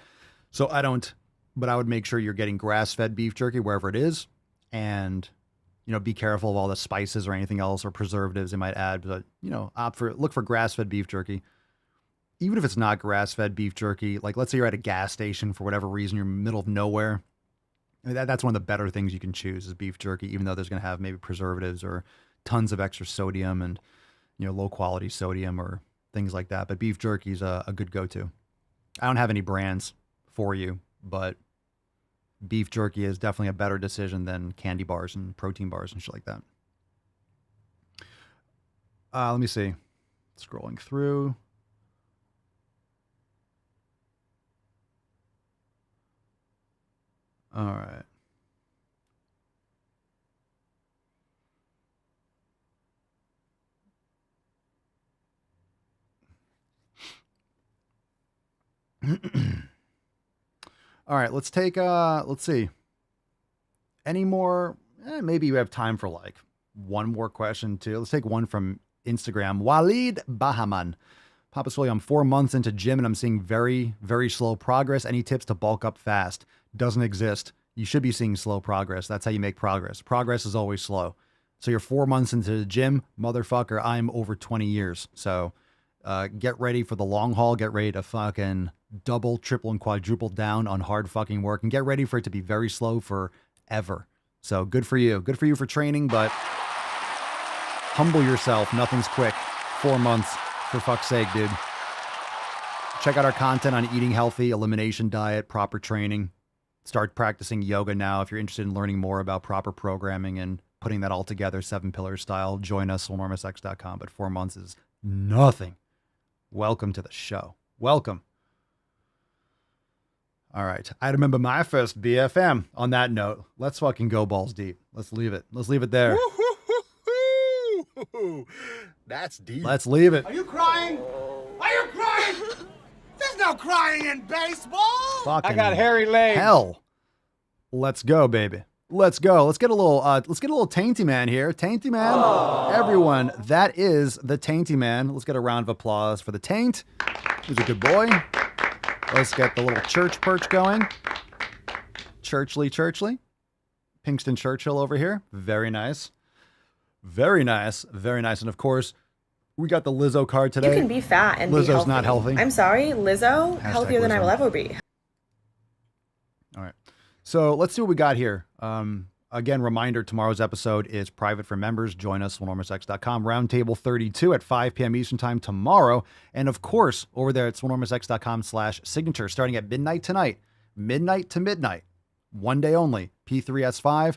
So I don't, but I would make sure you're getting grass-fed beef jerky wherever it is. And, be careful of all the spices or anything else or preservatives they might add. But, look for grass-fed beef jerky. Even if it's not grass-fed beef jerky, like let's say you're at a gas station for whatever reason, you're in the middle of nowhere. That's one of the better things you can choose is beef jerky, even though there's going to have maybe preservatives or tons of extra sodium and, low quality sodium or things like that. But beef jerky is a good go-to. I don't have any brands for you, but beef jerky is definitely a better decision than candy bars and protein bars and shit like that. Let me see. Scrolling through. All right. All right, let's see. Any more? Maybe you have time for like one more question too. Let's take one from Instagram. Walid Bahaman. Papa Swolio, I'm 4 months into gym and I'm seeing very, very slow progress. Any tips to bulk up fast? Doesn't exist. You should be seeing slow progress. That's how you make progress. Progress is always slow. So you're 4 months into the gym, motherfucker. I'm over 20 years. So get ready for the long haul. Get ready to fucking double, triple, and quadruple down on hard fucking work, and get ready for it to be very slow forever. So good for you. Good for you for training, but humble yourself. Nothing's quick. 4 months, for fuck's sake, dude. Check out our content on eating healthy, elimination diet, proper training. Start practicing yoga now if you're interested in learning more about proper programming and putting that all together, 7 pillar style. Join us, swolenormousx.com. But 4 months is nothing. welcome to the show. Welcome. All right. I remember my first BFM. On that note, let's fucking go balls deep. Let's leave it. Let's leave it there. That's deep. Let's leave it. Are you crying? Are you crying? There's no crying in baseball. Fucking I got hairy legs. hell. Let's go, baby. Let's go. Let's get a little Tainty Man here. Tainty Man. Everyone, that is the Tainty Man. Let's get a round of applause for the Taint. He's a good boy. Let's get the little church perch going. Churchly. Pinkston Churchill over here. Very nice. Very nice. Very nice. And of course, we got the Lizzo card today. You can be fat and Lizzo's be healthy. not healthy. I'm sorry, Lizzo, healthier than I Lizzo. will ever be. All right. So let's see what we got here. Again, reminder, tomorrow's episode is private for members. Join us, swolenormousx.com, roundtable 32 at 5 p.m. Eastern time tomorrow. And of course, over there at swolenormousx.com/signature, starting at midnight tonight, midnight to midnight, one day only, P3S5,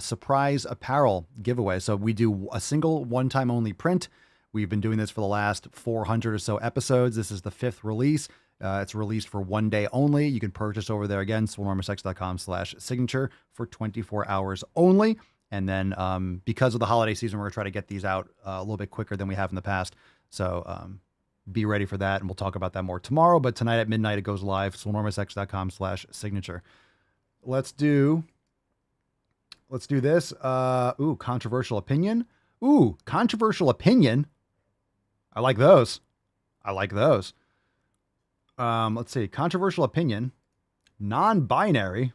surprise apparel giveaway. So we do a single one-time only print. We've been doing this for the last 400 or so episodes. This is the 5th release. It's released for one day only. You can purchase over there again, swolenormousx.com/signature for 24 hours only. And then because of the holiday season, we're going to try to get these out a little bit quicker than we have in the past. So be ready for that. And we'll talk about that more tomorrow. But tonight at midnight, it goes live, swolenormousx.com/signature. Let's do this. Controversial opinion. Controversial opinion. I like those. Let's see. Controversial opinion. Non-binary.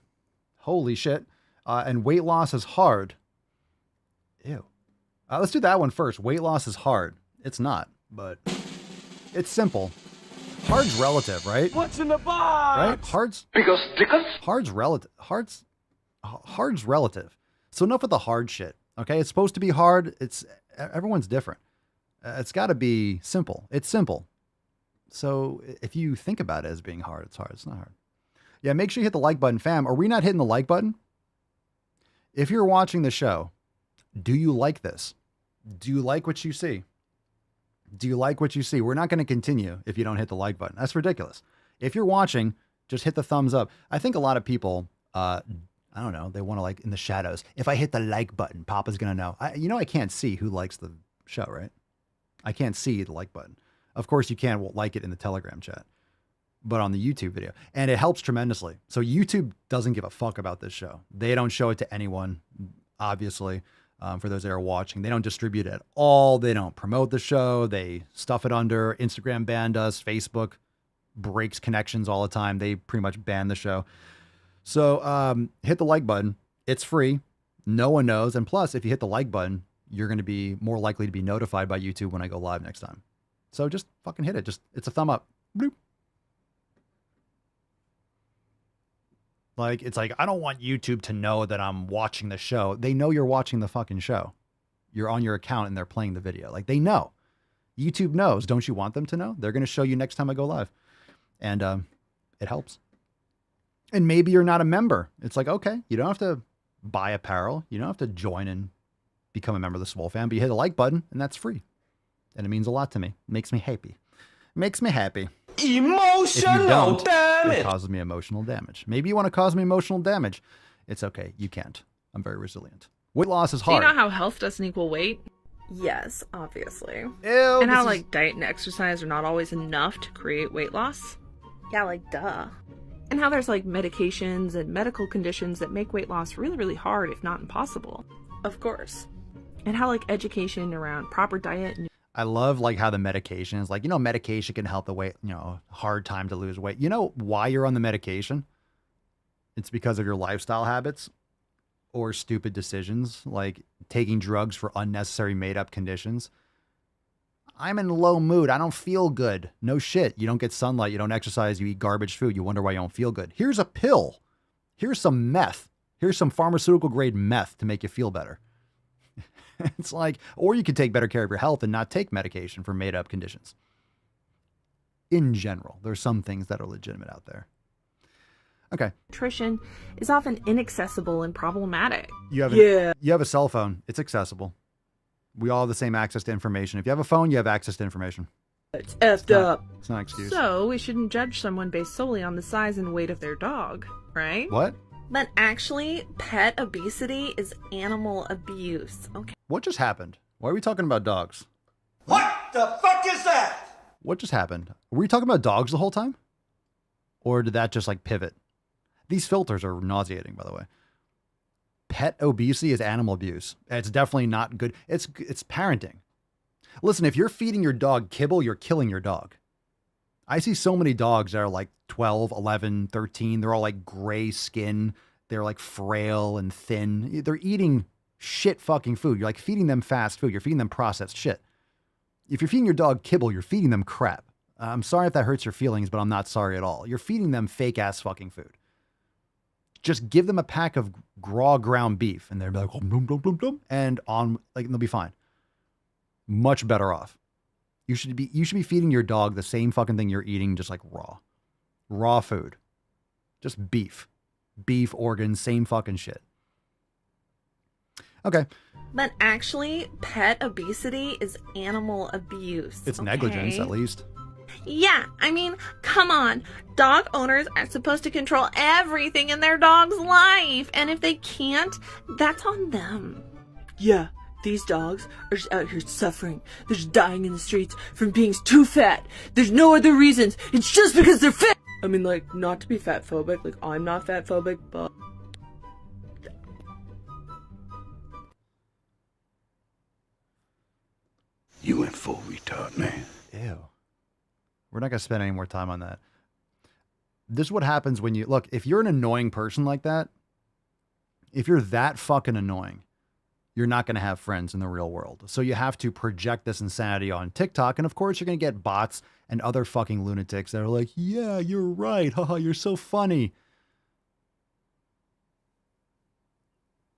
Holy shit. And weight loss is hard. Ew. Let's do that one first. Weight loss is hard. It's not, but it's simple. Hard's relative, right? What's in the box? Right? Hard's relative. So enough with the hard shit. Okay. It's supposed to be hard. Everyone's different. It's got to be simple. It's simple. So if you think about it as being hard, it's hard. It's not hard. Yeah, make sure you hit the like button, fam. Are we not hitting the like button? If you're watching the show, do you like this? Do you like what you see? Do you like what you see? We're not going to continue if you don't hit the like button. That's ridiculous. If you're watching, just hit the thumbs up. I think a lot of people, I don't know, they want to like in the shadows. If I hit the like button, Papa's going to know. I can't see who likes the show, right? I can't see the like button. Of course, you can't like it in the Telegram chat, but on the YouTube video. And it helps tremendously. So YouTube doesn't give a fuck about this show. They don't show it to anyone, obviously, for those that are watching. They don't distribute it at all. They don't promote the show. They stuff it under. Instagram banned us. Facebook breaks connections all the time. They pretty much ban the show. So hit the like button. It's free. No one knows. And plus, if you hit the like button, you're going to be more likely to be notified by YouTube when I go live next time. So just fucking hit it. It's a thumb up. Bloop. It's like, I don't want YouTube to know that I'm watching the show. They know you're watching the fucking show. You're on your account and they're playing the video. Like, they know. YouTube knows. Don't you want them to know? They're going to show you next time I go live. And it helps. And maybe you're not a member. It's like, okay, you don't have to buy apparel. You don't have to join and become a member of the Swole fam, but you hit the like button and that's free. And it means a lot to me. It makes me happy. Emotional damage. It causes me emotional damage. Maybe you want to cause me emotional damage. It's okay. You can't. I'm very resilient. Weight loss is hard. Do you know how health doesn't equal weight? Yes, obviously. Ew, and how diet and exercise are not always enough to create weight loss? Yeah, duh. And how there's medications and medical conditions that make weight loss really, really hard, if not impossible. Of course. And how education around proper diet and I love how the medication is medication can help the weight, hard time to lose weight. You know why you're on the medication? It's because of your lifestyle habits or stupid decisions, like taking drugs for unnecessary made up conditions. I'm in low mood. I don't feel good. No shit. You don't get sunlight. You don't exercise. You eat garbage food. You wonder why you don't feel good. Here's a pill. Here's some meth. Here's some pharmaceutical grade meth to make you feel better. It's or you could take better care of your health and not take medication for made up conditions. In general, there's some things that are legitimate out there. Okay. Nutrition is often inaccessible and problematic. You have a cell phone. It's accessible. We all have the same access to information. If you have a phone, you have access to information. It's effed up. It's not an excuse. So we shouldn't judge someone based solely on the size and weight of their dog, right? What? But actually, pet obesity is animal abuse, okay? What just happened? Why are we talking about dogs? What the fuck is that? What just happened? Were we talking about dogs the whole time? Or did that just like pivot? These filters are nauseating, by the way. Pet obesity is animal abuse. It's definitely not good. It's parenting. Listen, if you're feeding your dog kibble, you're killing your dog. I see so many dogs that are like 12, 11, 13. They're all like gray skin. They're like frail and thin. They're eating shit fucking food. You're like feeding them fast food. You're feeding them processed shit. If you're feeding your dog kibble, you're feeding them crap. I'm sorry if that hurts your feelings, but I'm not sorry at all. You're feeding them fake ass fucking food. Just give them a pack of raw ground beef and they'll be like, oh, blum, blum, blum, blum, and on, like, they'll be fine. Much better off. You should be feeding your dog the same fucking thing you're eating, just like raw food, just beef, organs, same fucking shit. Okay. But actually, pet obesity is animal abuse. It's negligence, at least. Yeah, I mean, come on. Dog owners are supposed to control everything in their dog's life. And if they can't, that's on them. Yeah, these dogs are just out here suffering. They're just dying in the streets from being too fat. There's no other reasons. It's just because they're fat. I mean, like, not to be fat phobic. Like, I'm not fat phobic, but... You went full retard, man. Ew. We're not going to spend any more time on that. This is what happens when you... Look, if you're an annoying person like that, if you're that fucking annoying, you're not going to have friends in the real world. So you have to project this insanity on TikTok. And of course, you're going to get bots and other fucking lunatics that are like, yeah, you're right. Haha, you're so funny.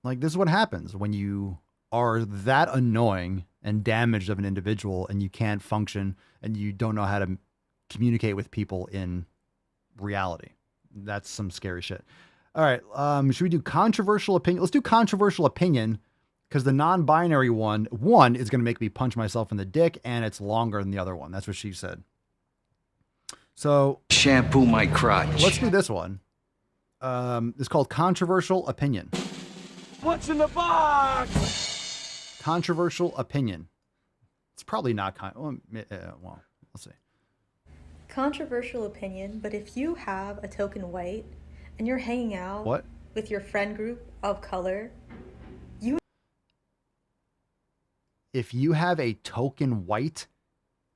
Like, this is what happens when you are that annoying and damaged of an individual and you can't function and you don't know how to communicate with people in reality. That's some scary shit. All right. Should we do controversial opinion? Let's do controversial opinion, because the non-binary one is going to make me punch myself in the dick, and it's longer than the other one. That's what she said. So shampoo my crotch. Let's do this one. It's called controversial opinion. What's in the box? Controversial opinion. It's probably not well, let's see. Controversial opinion, but if you have a token white and you're hanging out with your friend group of color, if you have a token white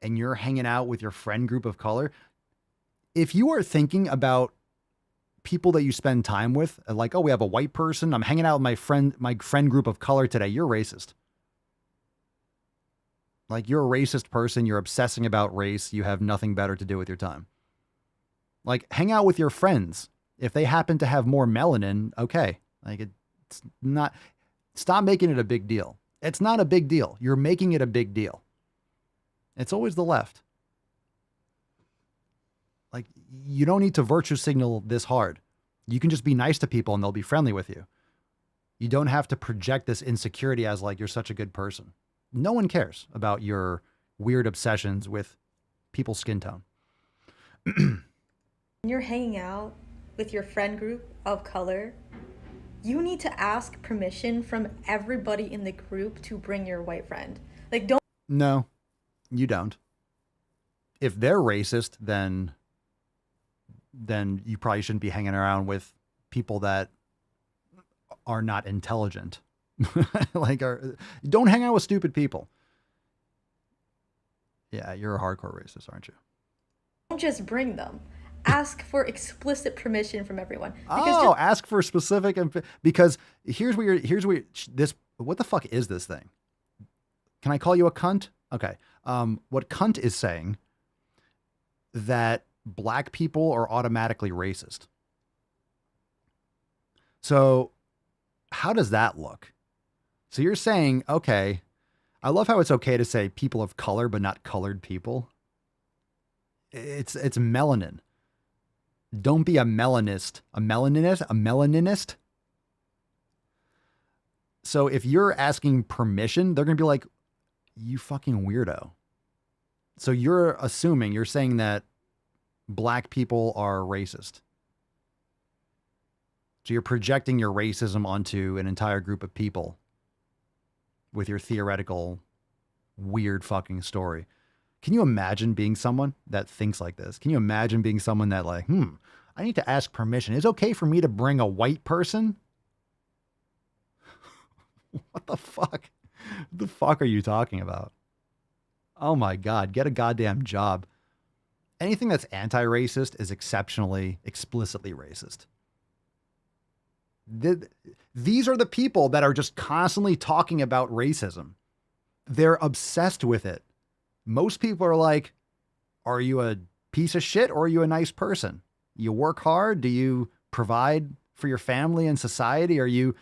and you're hanging out with your friend group of color, if you are thinking about people that you spend time with, like, oh, we have a white person, I'm hanging out with my friend group of color today, you're racist. Like, you're a racist person. You're obsessing about race. You have nothing better to do with your time. Like, hang out with your friends. If they happen to have more melanin, okay. Like, it's not, stop making it a big deal. It's not a big deal. You're making it a big deal. It's always the left. Like, you don't need to virtue signal this hard. You can just be nice to people and they'll be friendly with you. You don't have to project this insecurity as like, you're such a good person. No one cares about your weird obsessions with people's skin tone. you're hanging out with your friend group of color, you need to ask permission from everybody in the group to bring your white friend. Like, don't. No, you don't. If they're racist, then you probably shouldn't be hanging around with people that are not intelligent. Don't hang out with stupid people. Yeah, you're a hardcore racist, aren't you? Don't just bring them. Ask for explicit permission from everyone. Ask for specific, because here's this. What the fuck is this thing? Can I call you a cunt? Okay. What cunt is saying that black people are automatically racist. So how does that look? So you're saying, okay, I love how it's okay to say people of color, but not colored people. It's melanin. Don't be a melanist. A melaninist. So if you're asking permission, they're going to be like, you fucking weirdo. So you're saying that black people are racist. So you're projecting your racism onto an entire group of people with your theoretical weird fucking story. Can you imagine being someone that thinks like this? Can you imagine being someone that like, I need to ask permission. Is it okay for me to bring a white person? What the fuck? What the fuck are you talking about? Oh my God, get a goddamn job. Anything that's anti-racist is exceptionally, explicitly racist. These are the people that are just constantly talking about racism. They're obsessed with it. Most people are like, are you a piece of shit or are you a nice person? You work hard? Do you provide for your family and society? Are you,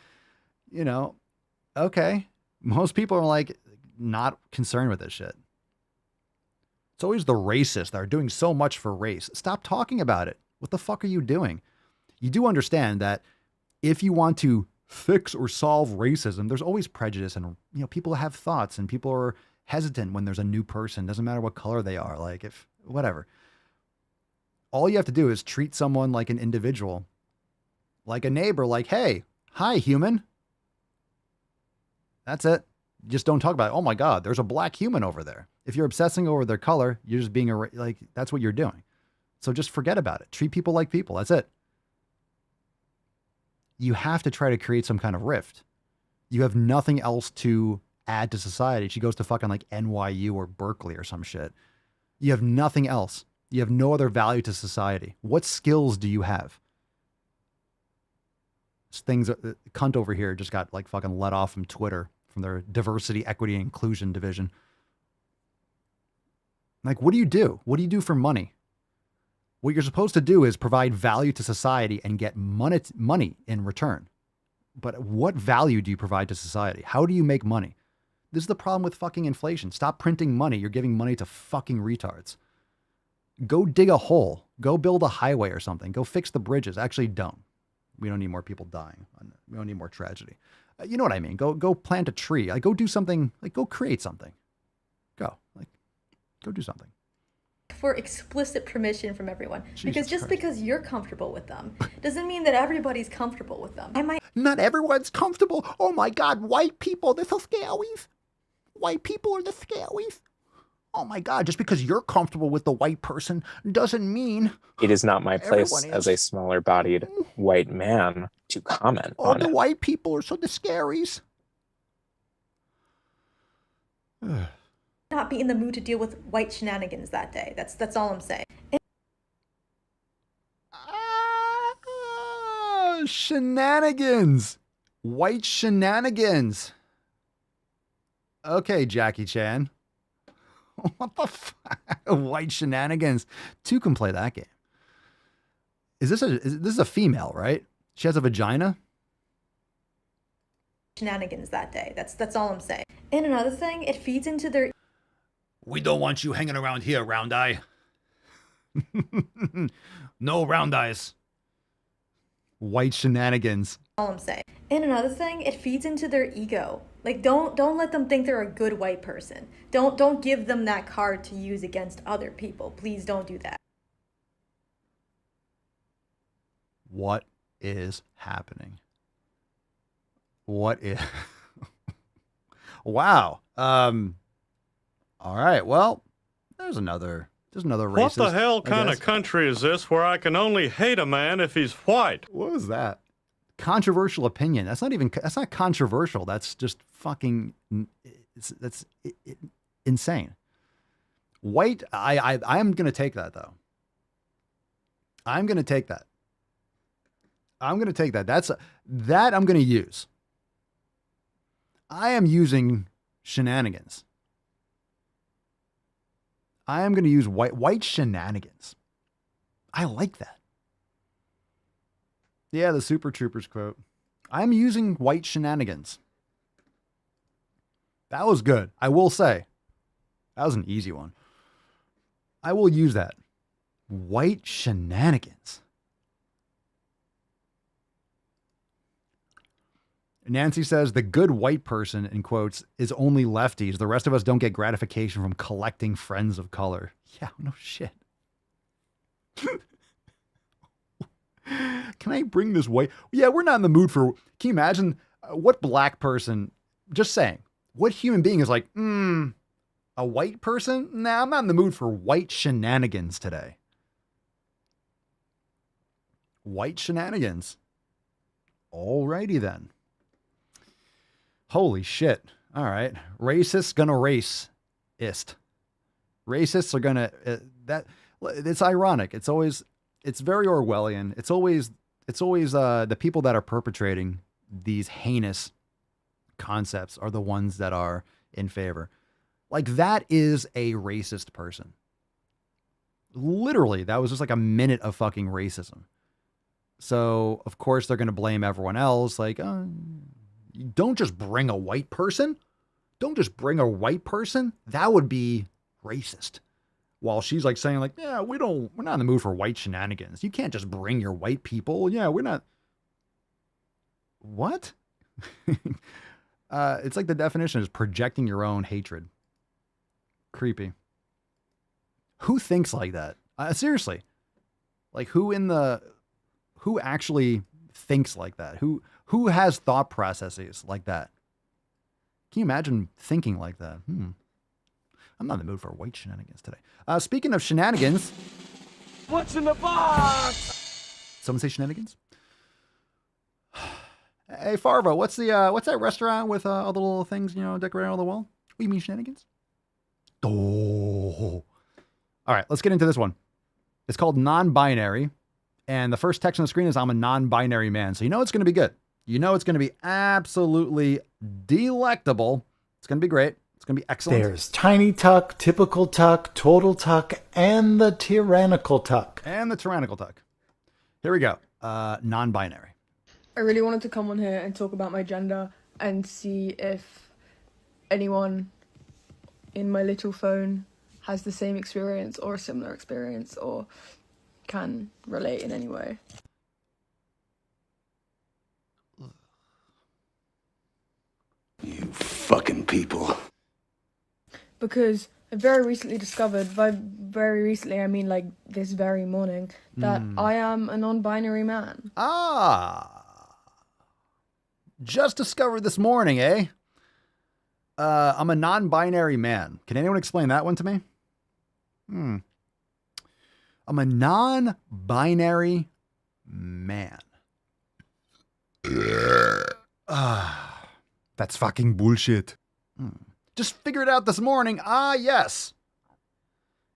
okay. Most people are like not concerned with this shit. It's always the racists that are doing so much for race. Stop talking about it. What the fuck are you doing? You do understand that if you want to fix or solve racism, there's always prejudice and, people have thoughts and people are hesitant when there's a new person. Doesn't matter what color they are. Like whatever. All you have to do is treat someone like an individual, like a neighbor, like, hey, hi, human. That's it. Just don't talk about it. Oh my God, there's a black human over there. If you're obsessing over their color, you're just being that's what you're doing. So just forget about it. Treat people like people. That's it. You have to try to create some kind of rift. You have nothing else to add to society. She goes to fucking like NYU or Berkeley or some shit. You have nothing else. You have no other value to society. What skills do you have? Things, cunt over here just got like fucking let off from Twitter, from their diversity, equity, and inclusion division. Like, what do you do? What do you do for money? What you're supposed to do is provide value to society and get money in return. But what value do you provide to society? How do you make money? This is the problem with fucking inflation. Stop printing money. You're giving money to fucking retards. Go dig a hole. Go build a highway or something. Go fix the bridges. Actually, don't. We don't need more people dying. We don't need more tragedy. You know what I mean? Go plant a tree. Like, go do something. Like, go create something. Go do something. For explicit permission from everyone. Jesus because just Christ. because you're comfortable with them doesn't mean that everybody's comfortable with them. Not everyone's comfortable. Oh my God, white people, they're so scaries. White people are the scaries. Oh my God, just because you're comfortable with the white person doesn't mean it is not my place everyone as is. a smaller bodied white man to comment Oh, on the it. white people are so the scaries. Not be in the mood to deal with white shenanigans that day. That's all I'm saying. Shenanigans. White shenanigans. Okay, Jackie Chan. What the fuck? White shenanigans. Two can play that game. This is a female, right? She has a vagina? Shenanigans that day. That's all I'm saying. And another thing, it feeds into their... We don't want you hanging around here, Round Eye. No Round Eyes. White shenanigans. All I'm saying. And another thing, it feeds into their ego. Like, don't let them think they're a good white person. Don't give them that card to use against other people. Please don't do that. What is happening? What is... Wow. All right. Well, there's another racist. What the hell kind of country is this where I can only hate a man if he's white? What was that? Controversial opinion. That's not controversial. That's just fucking, that's insane. White, I'm going to take that though. I'm going to take that. That I'm going to use. I am using shenanigans. I am going to use white shenanigans. I like that. Yeah, the Super Troopers quote. I'm using white shenanigans. That was good. I will say. That was an easy one. I will use that. White shenanigans. Nancy says the good white person, in quotes, is only lefties. The rest of us don't get gratification from collecting friends of color. Yeah, no shit. Can I bring this white? Yeah, we're not in the mood for. Can you imagine what black person? Just saying, what human being is like, a white person? Nah, I'm not in the mood for white shenanigans today. White shenanigans. Alrighty then. Holy shit. All right. Racists gonna race-ist. Racists are gonna, it's ironic. It's very Orwellian. It's always the people that are perpetrating these heinous concepts are the ones that are in favor. Like, that is a racist person. Literally, that was just like a minute of fucking racism. So, of course, they're going to blame everyone else. Like, don't just bring a white person. Don't just bring a white person. That would be racist. While she's like saying like, yeah, we're not in the mood for white shenanigans. You can't just bring your white people. Yeah, we're not. What? It's like the definition is projecting your own hatred. Creepy. Who thinks like that? Seriously. Like who actually thinks like that? Who has thought processes like that? Can you imagine thinking like that? I'm not in the mood for white shenanigans today. Speaking of shenanigans. What's in the box? Someone say shenanigans? Hey, Farva, what's that restaurant with all the little things, decorated on the wall? What do you mean shenanigans? Oh. All right, let's get into this one. It's called non-binary. And the first text on the screen is I'm a non-binary man. So you know it's going to be good. You know it's going to be absolutely delectable. It's going to be great. It's going to be excellent. There's tiny tuck, typical tuck, total tuck, and the tyrannical tuck. Here we go. Non-binary. I really wanted to come on here and talk about my gender and see if anyone in my little phone has the same experience or a similar experience or can relate in any way. You fucking people. Because I very recently discovered, by very recently I mean like this very morning, that I am a non-binary man. Just discovered this morning, eh? I'm a non-binary man. Can anyone explain that one to me? I'm a non-binary man. That's fucking bullshit. Just figured it out this morning. Yes.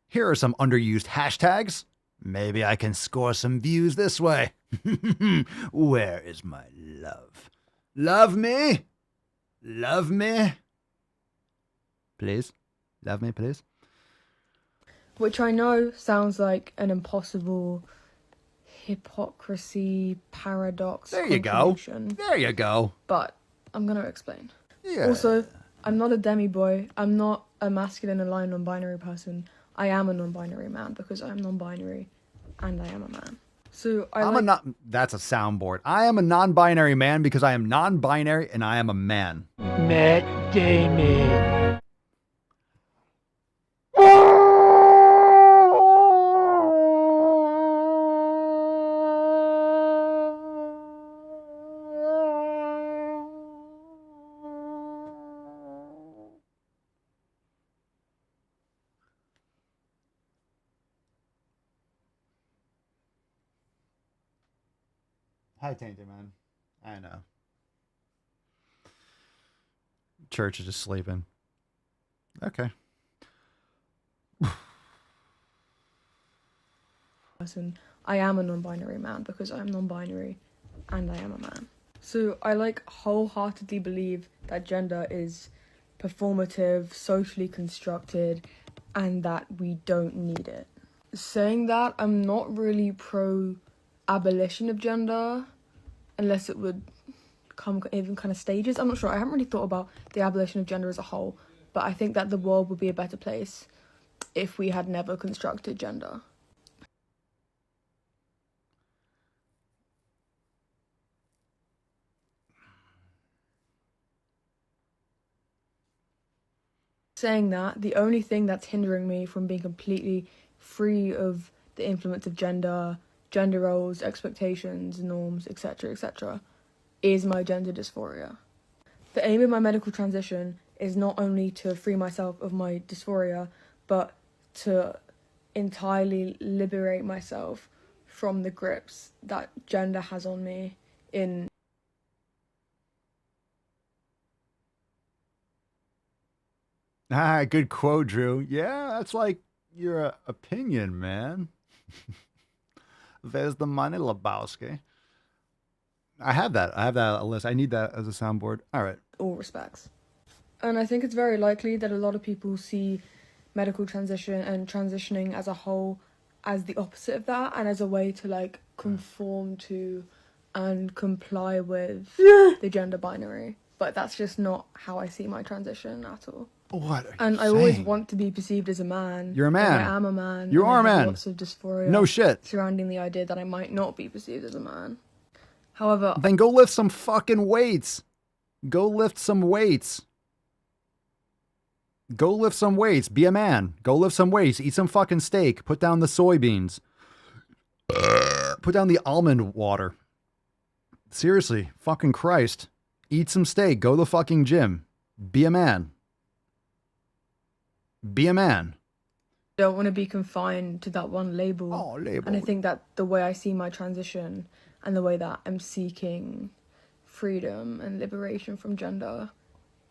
Here are some underused hashtags. Maybe I can score some views this way. Where is my love? Love me? Love me? Please? Love me, please? Which I know sounds like an impossible hypocrisy paradox. There you go. There you go. But I'm going to explain. Yeah. Also, I'm not a demi-boy. I'm not a masculine aligned non-binary person. I am a non-binary man because I am non-binary and I am a man. So that's a soundboard. I am a non-binary man because I am non-binary and I am a man. Matt Damon. Hi, Tainted Man. I know. Church is just sleeping. Okay. I am a non-binary man because I am non-binary and I am a man. So I wholeheartedly believe that gender is performative, socially constructed, and that we don't need it. Saying that, I'm not really pro abolition of gender unless it would come in kind of stages. I'm not sure. I haven't really thought about the abolition of gender as a whole, but I think that the world would be a better place if we had never constructed gender. saying that, the only thing that's hindering me from being completely free of the influence of gender roles, expectations, norms, etc., is my gender dysphoria. The aim of my medical transition is not only to free myself of my dysphoria, but to entirely liberate myself from the grips that gender has on me in Good quote, Drew. Yeah, that's like your opinion, man. There's the money, Lebowski. I have that. I have that list. I need that as a soundboard. All right. all respects. And I think it's very likely that a lot of people see medical transition and transitioning as a whole as the opposite of that, and as a way to like conform to and comply with the gender binary. But that's just not how I see my transition at all. What? And I always want to be perceived as a man. You're a man. And I am a man. You are a I have man. Lots of dysphoria. No shit. Surrounding the idea that I might not be perceived as a man. However, then go lift some fucking weights. Go lift some weights. Go lift some weights. Be a man. Go lift some weights. Eat some fucking steak. Put down the soybeans. Put down the almond water. Seriously, fucking Christ. Eat some steak. Go to the fucking gym. Be a man. Be a man. I don't want to be confined to that one label. Oh, label. And I think that the way I see my transition and the way that I'm seeking freedom and liberation from gender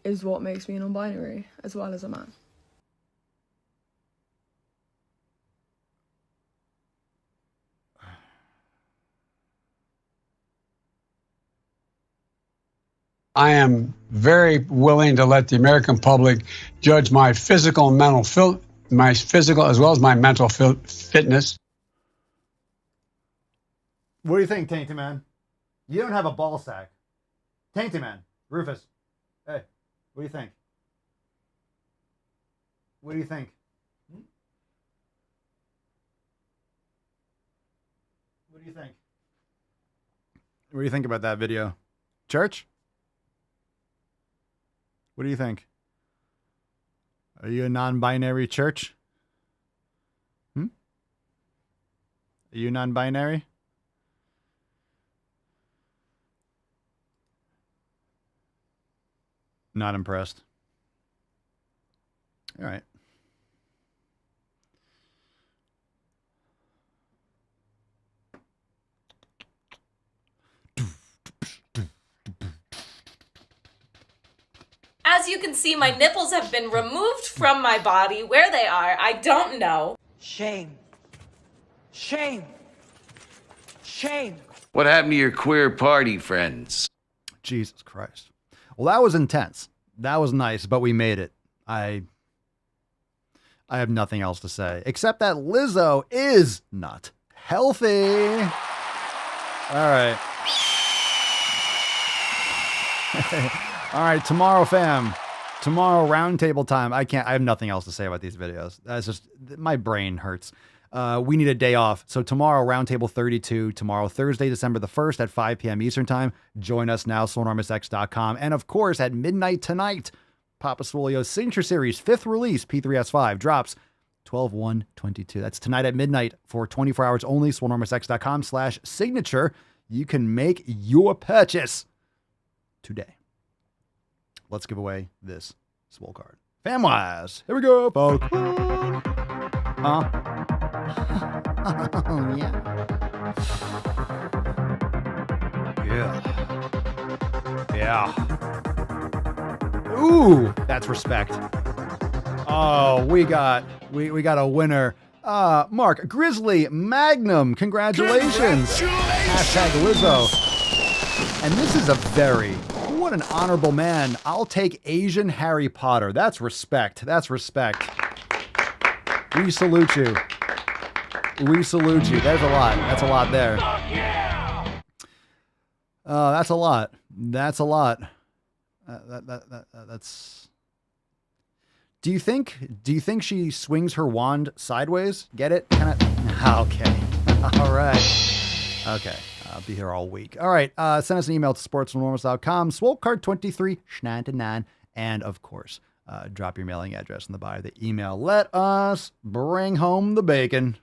is what makes me non-binary as well as a man. I am very willing to let the American public judge my physical and mental my physical as well as my mental fitness. What do you think, Tainted Man? You don't have a ball sack. Tainted Man, Rufus. Hey, what do you think? What do you think? What do you think? What do you think about that video? Church? What do you think? Are you a non-binary church? Are you non-binary? Not impressed. All right. As you can see, my nipples have been removed from my body. Where they are, I don't know. Shame. Shame. Shame. What happened to your queer party friends? Jesus Christ. Well, that was intense. That was nice, but we made it. I have nothing else to say, except that Lizzo is not healthy. All right. All right, tomorrow, fam. Tomorrow, roundtable time. I have nothing else to say about these videos. That's just, my brain hurts. We need a day off. So tomorrow, roundtable 32. Tomorrow, Thursday, December the 1st at 5 p.m. Eastern time. Join us now, SwoleEnormousX.com. And of course, at midnight tonight, Papa Swolio's signature series, 5th release, P3S5, drops 12/1/22. That's tonight at midnight for 24 hours only, SwoleEnormousX.com/signature. You can make your purchase today. Let's give away this Swole card. Famwise. Here we go, folks. Huh? Oh, yeah. Yeah. Ooh, that's respect. Oh, we got a winner. Mark Grizzly Magnum. Congratulations. Hashtag Lizzo. And this is what an honorable man. I'll take Asian Harry Potter. That's respect. That's respect. We salute you. We salute you. There's a lot. That's a lot there. That's a lot. That's a lot. That's. Do you think she swings her wand sideways? Get it? Kind of. Okay. All right. Okay. I'll be here all week. All right. Send us an email to sportsnormals.com, SwoleCard23, Schneider9, and of course, Drop your mailing address in the bio of the email. Let us bring home the bacon.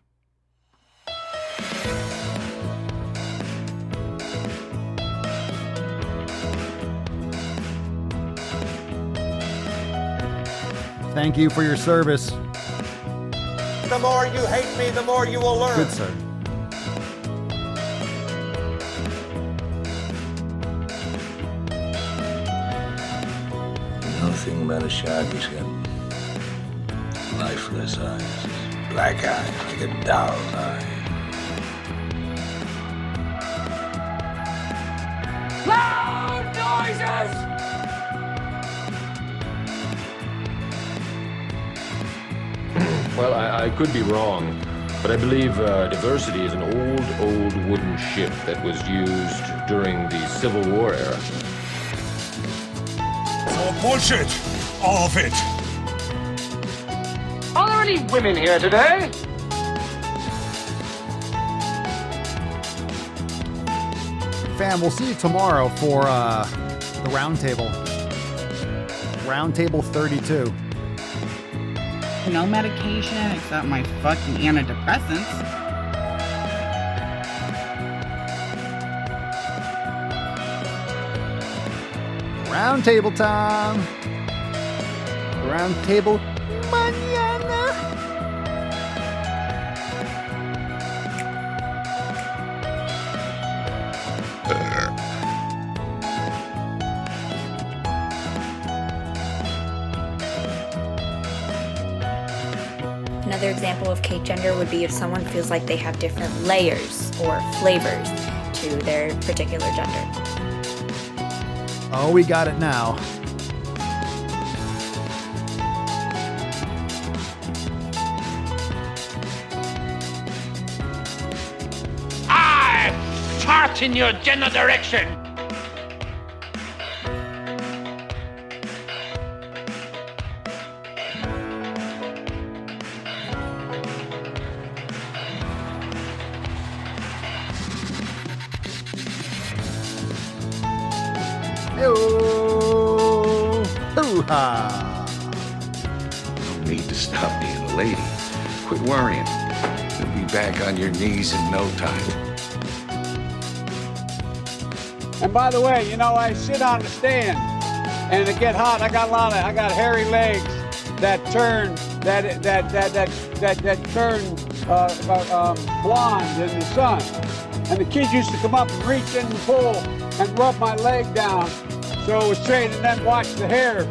Thank you for your service. The more you hate me, the more you will learn. Good, sir. Nothing but a shark. He's got lifeless eyes, black eyes, like a doll's eye. Loud noises! Well, I could be wrong, but I believe diversity is an old wooden ship that was used during the Civil War era. It's all bullshit. All of it. Are there any women here today? Fam, we'll see you tomorrow for the roundtable. Roundtable 32. No medication except my fucking antidepressants. Roundtable time. Roundtable mañana. Another example of cake gender would be if someone feels like they have different layers or flavors to their particular gender. Oh, we got it now. I fart in your general direction. Hoo-ha! No need to stop being a lady. Quit worrying. You'll be back on your knees in no time. And by the way, you know, I sit on the stand, and it get hot. I got hairy legs that turn blonde in the sun. And the kids used to come up and reach in the pool and rub my leg down so it was straight, and then watch the hair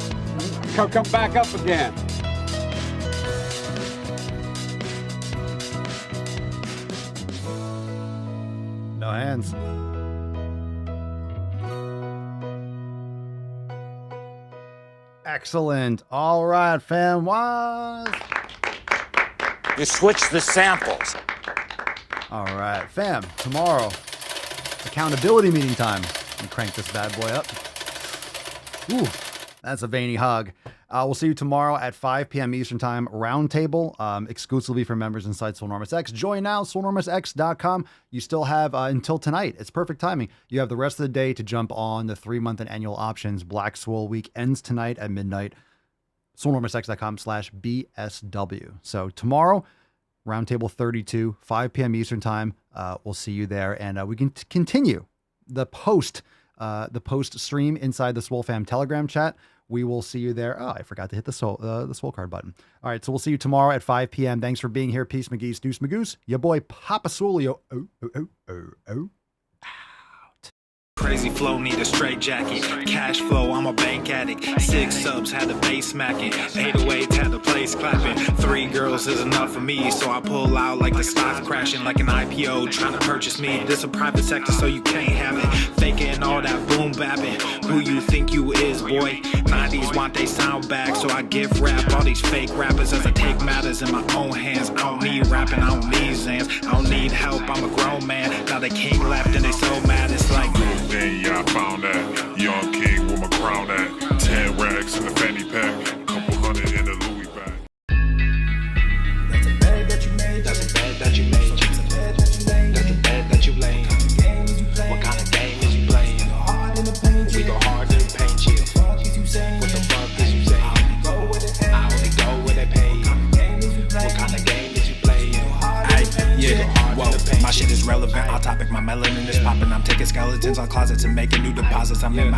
come back up again. No hands. Excellent. All right, fam. You switch the samples. All right, fam. Tomorrow, accountability meeting time. Let me crank this bad boy up. Ooh, that's a veiny hug. We'll see you tomorrow at 5 p.m. Eastern Time. Roundtable, exclusively for members inside Swolenormous X. Join now, swolenormousx.com. You still have until tonight. It's perfect timing. You have the rest of the day to jump on the 3-month and annual options. Black Swole Week ends tonight at midnight. swolenormousx.com/BSW. So tomorrow, Roundtable 32, 5 p.m. Eastern Time. We'll see you there, and we can continue the post stream inside the Swole Fam Telegram chat. We will see you there. Oh, I forgot to hit the Swole card button. All right, so we'll see you tomorrow at 5 p.m. Thanks for being here. Peace, McGee's, Deuce Magoose. Your boy Papa Swolio. Oh. Crazy flow, need a straight jacket. Cash flow, I'm a bank addict. 6 subs, had the bass smacking. 808s, had the place clapping. 3 girls is enough for me, so I pull out like the stock crashing. Like an IPO, trying to purchase me. This a private sector, so you can't have it. Faking all that boom bapping. Who you think you is, boy? 90s want they sound back, so I give rap all these fake rappers as I take matters in my own hands. I don't need rapping, I don't need Zans. I don't need help, I'm a grown man. Now they king left and they so mad, it's like then yeah, I found that young king with my crown at 10 racks in the fanny pack, couple hundred in the Louis bag. That's a bag that you made. That's a bag that you made. That's a bag that you made. That's a bag that you laid. What kind of game is you playing? We go hard in the paint. We go hard in the paint, chill. What the fuck is you saying? melanin is popping. I'm taking skeletons on closets and making new deposits. I'm in my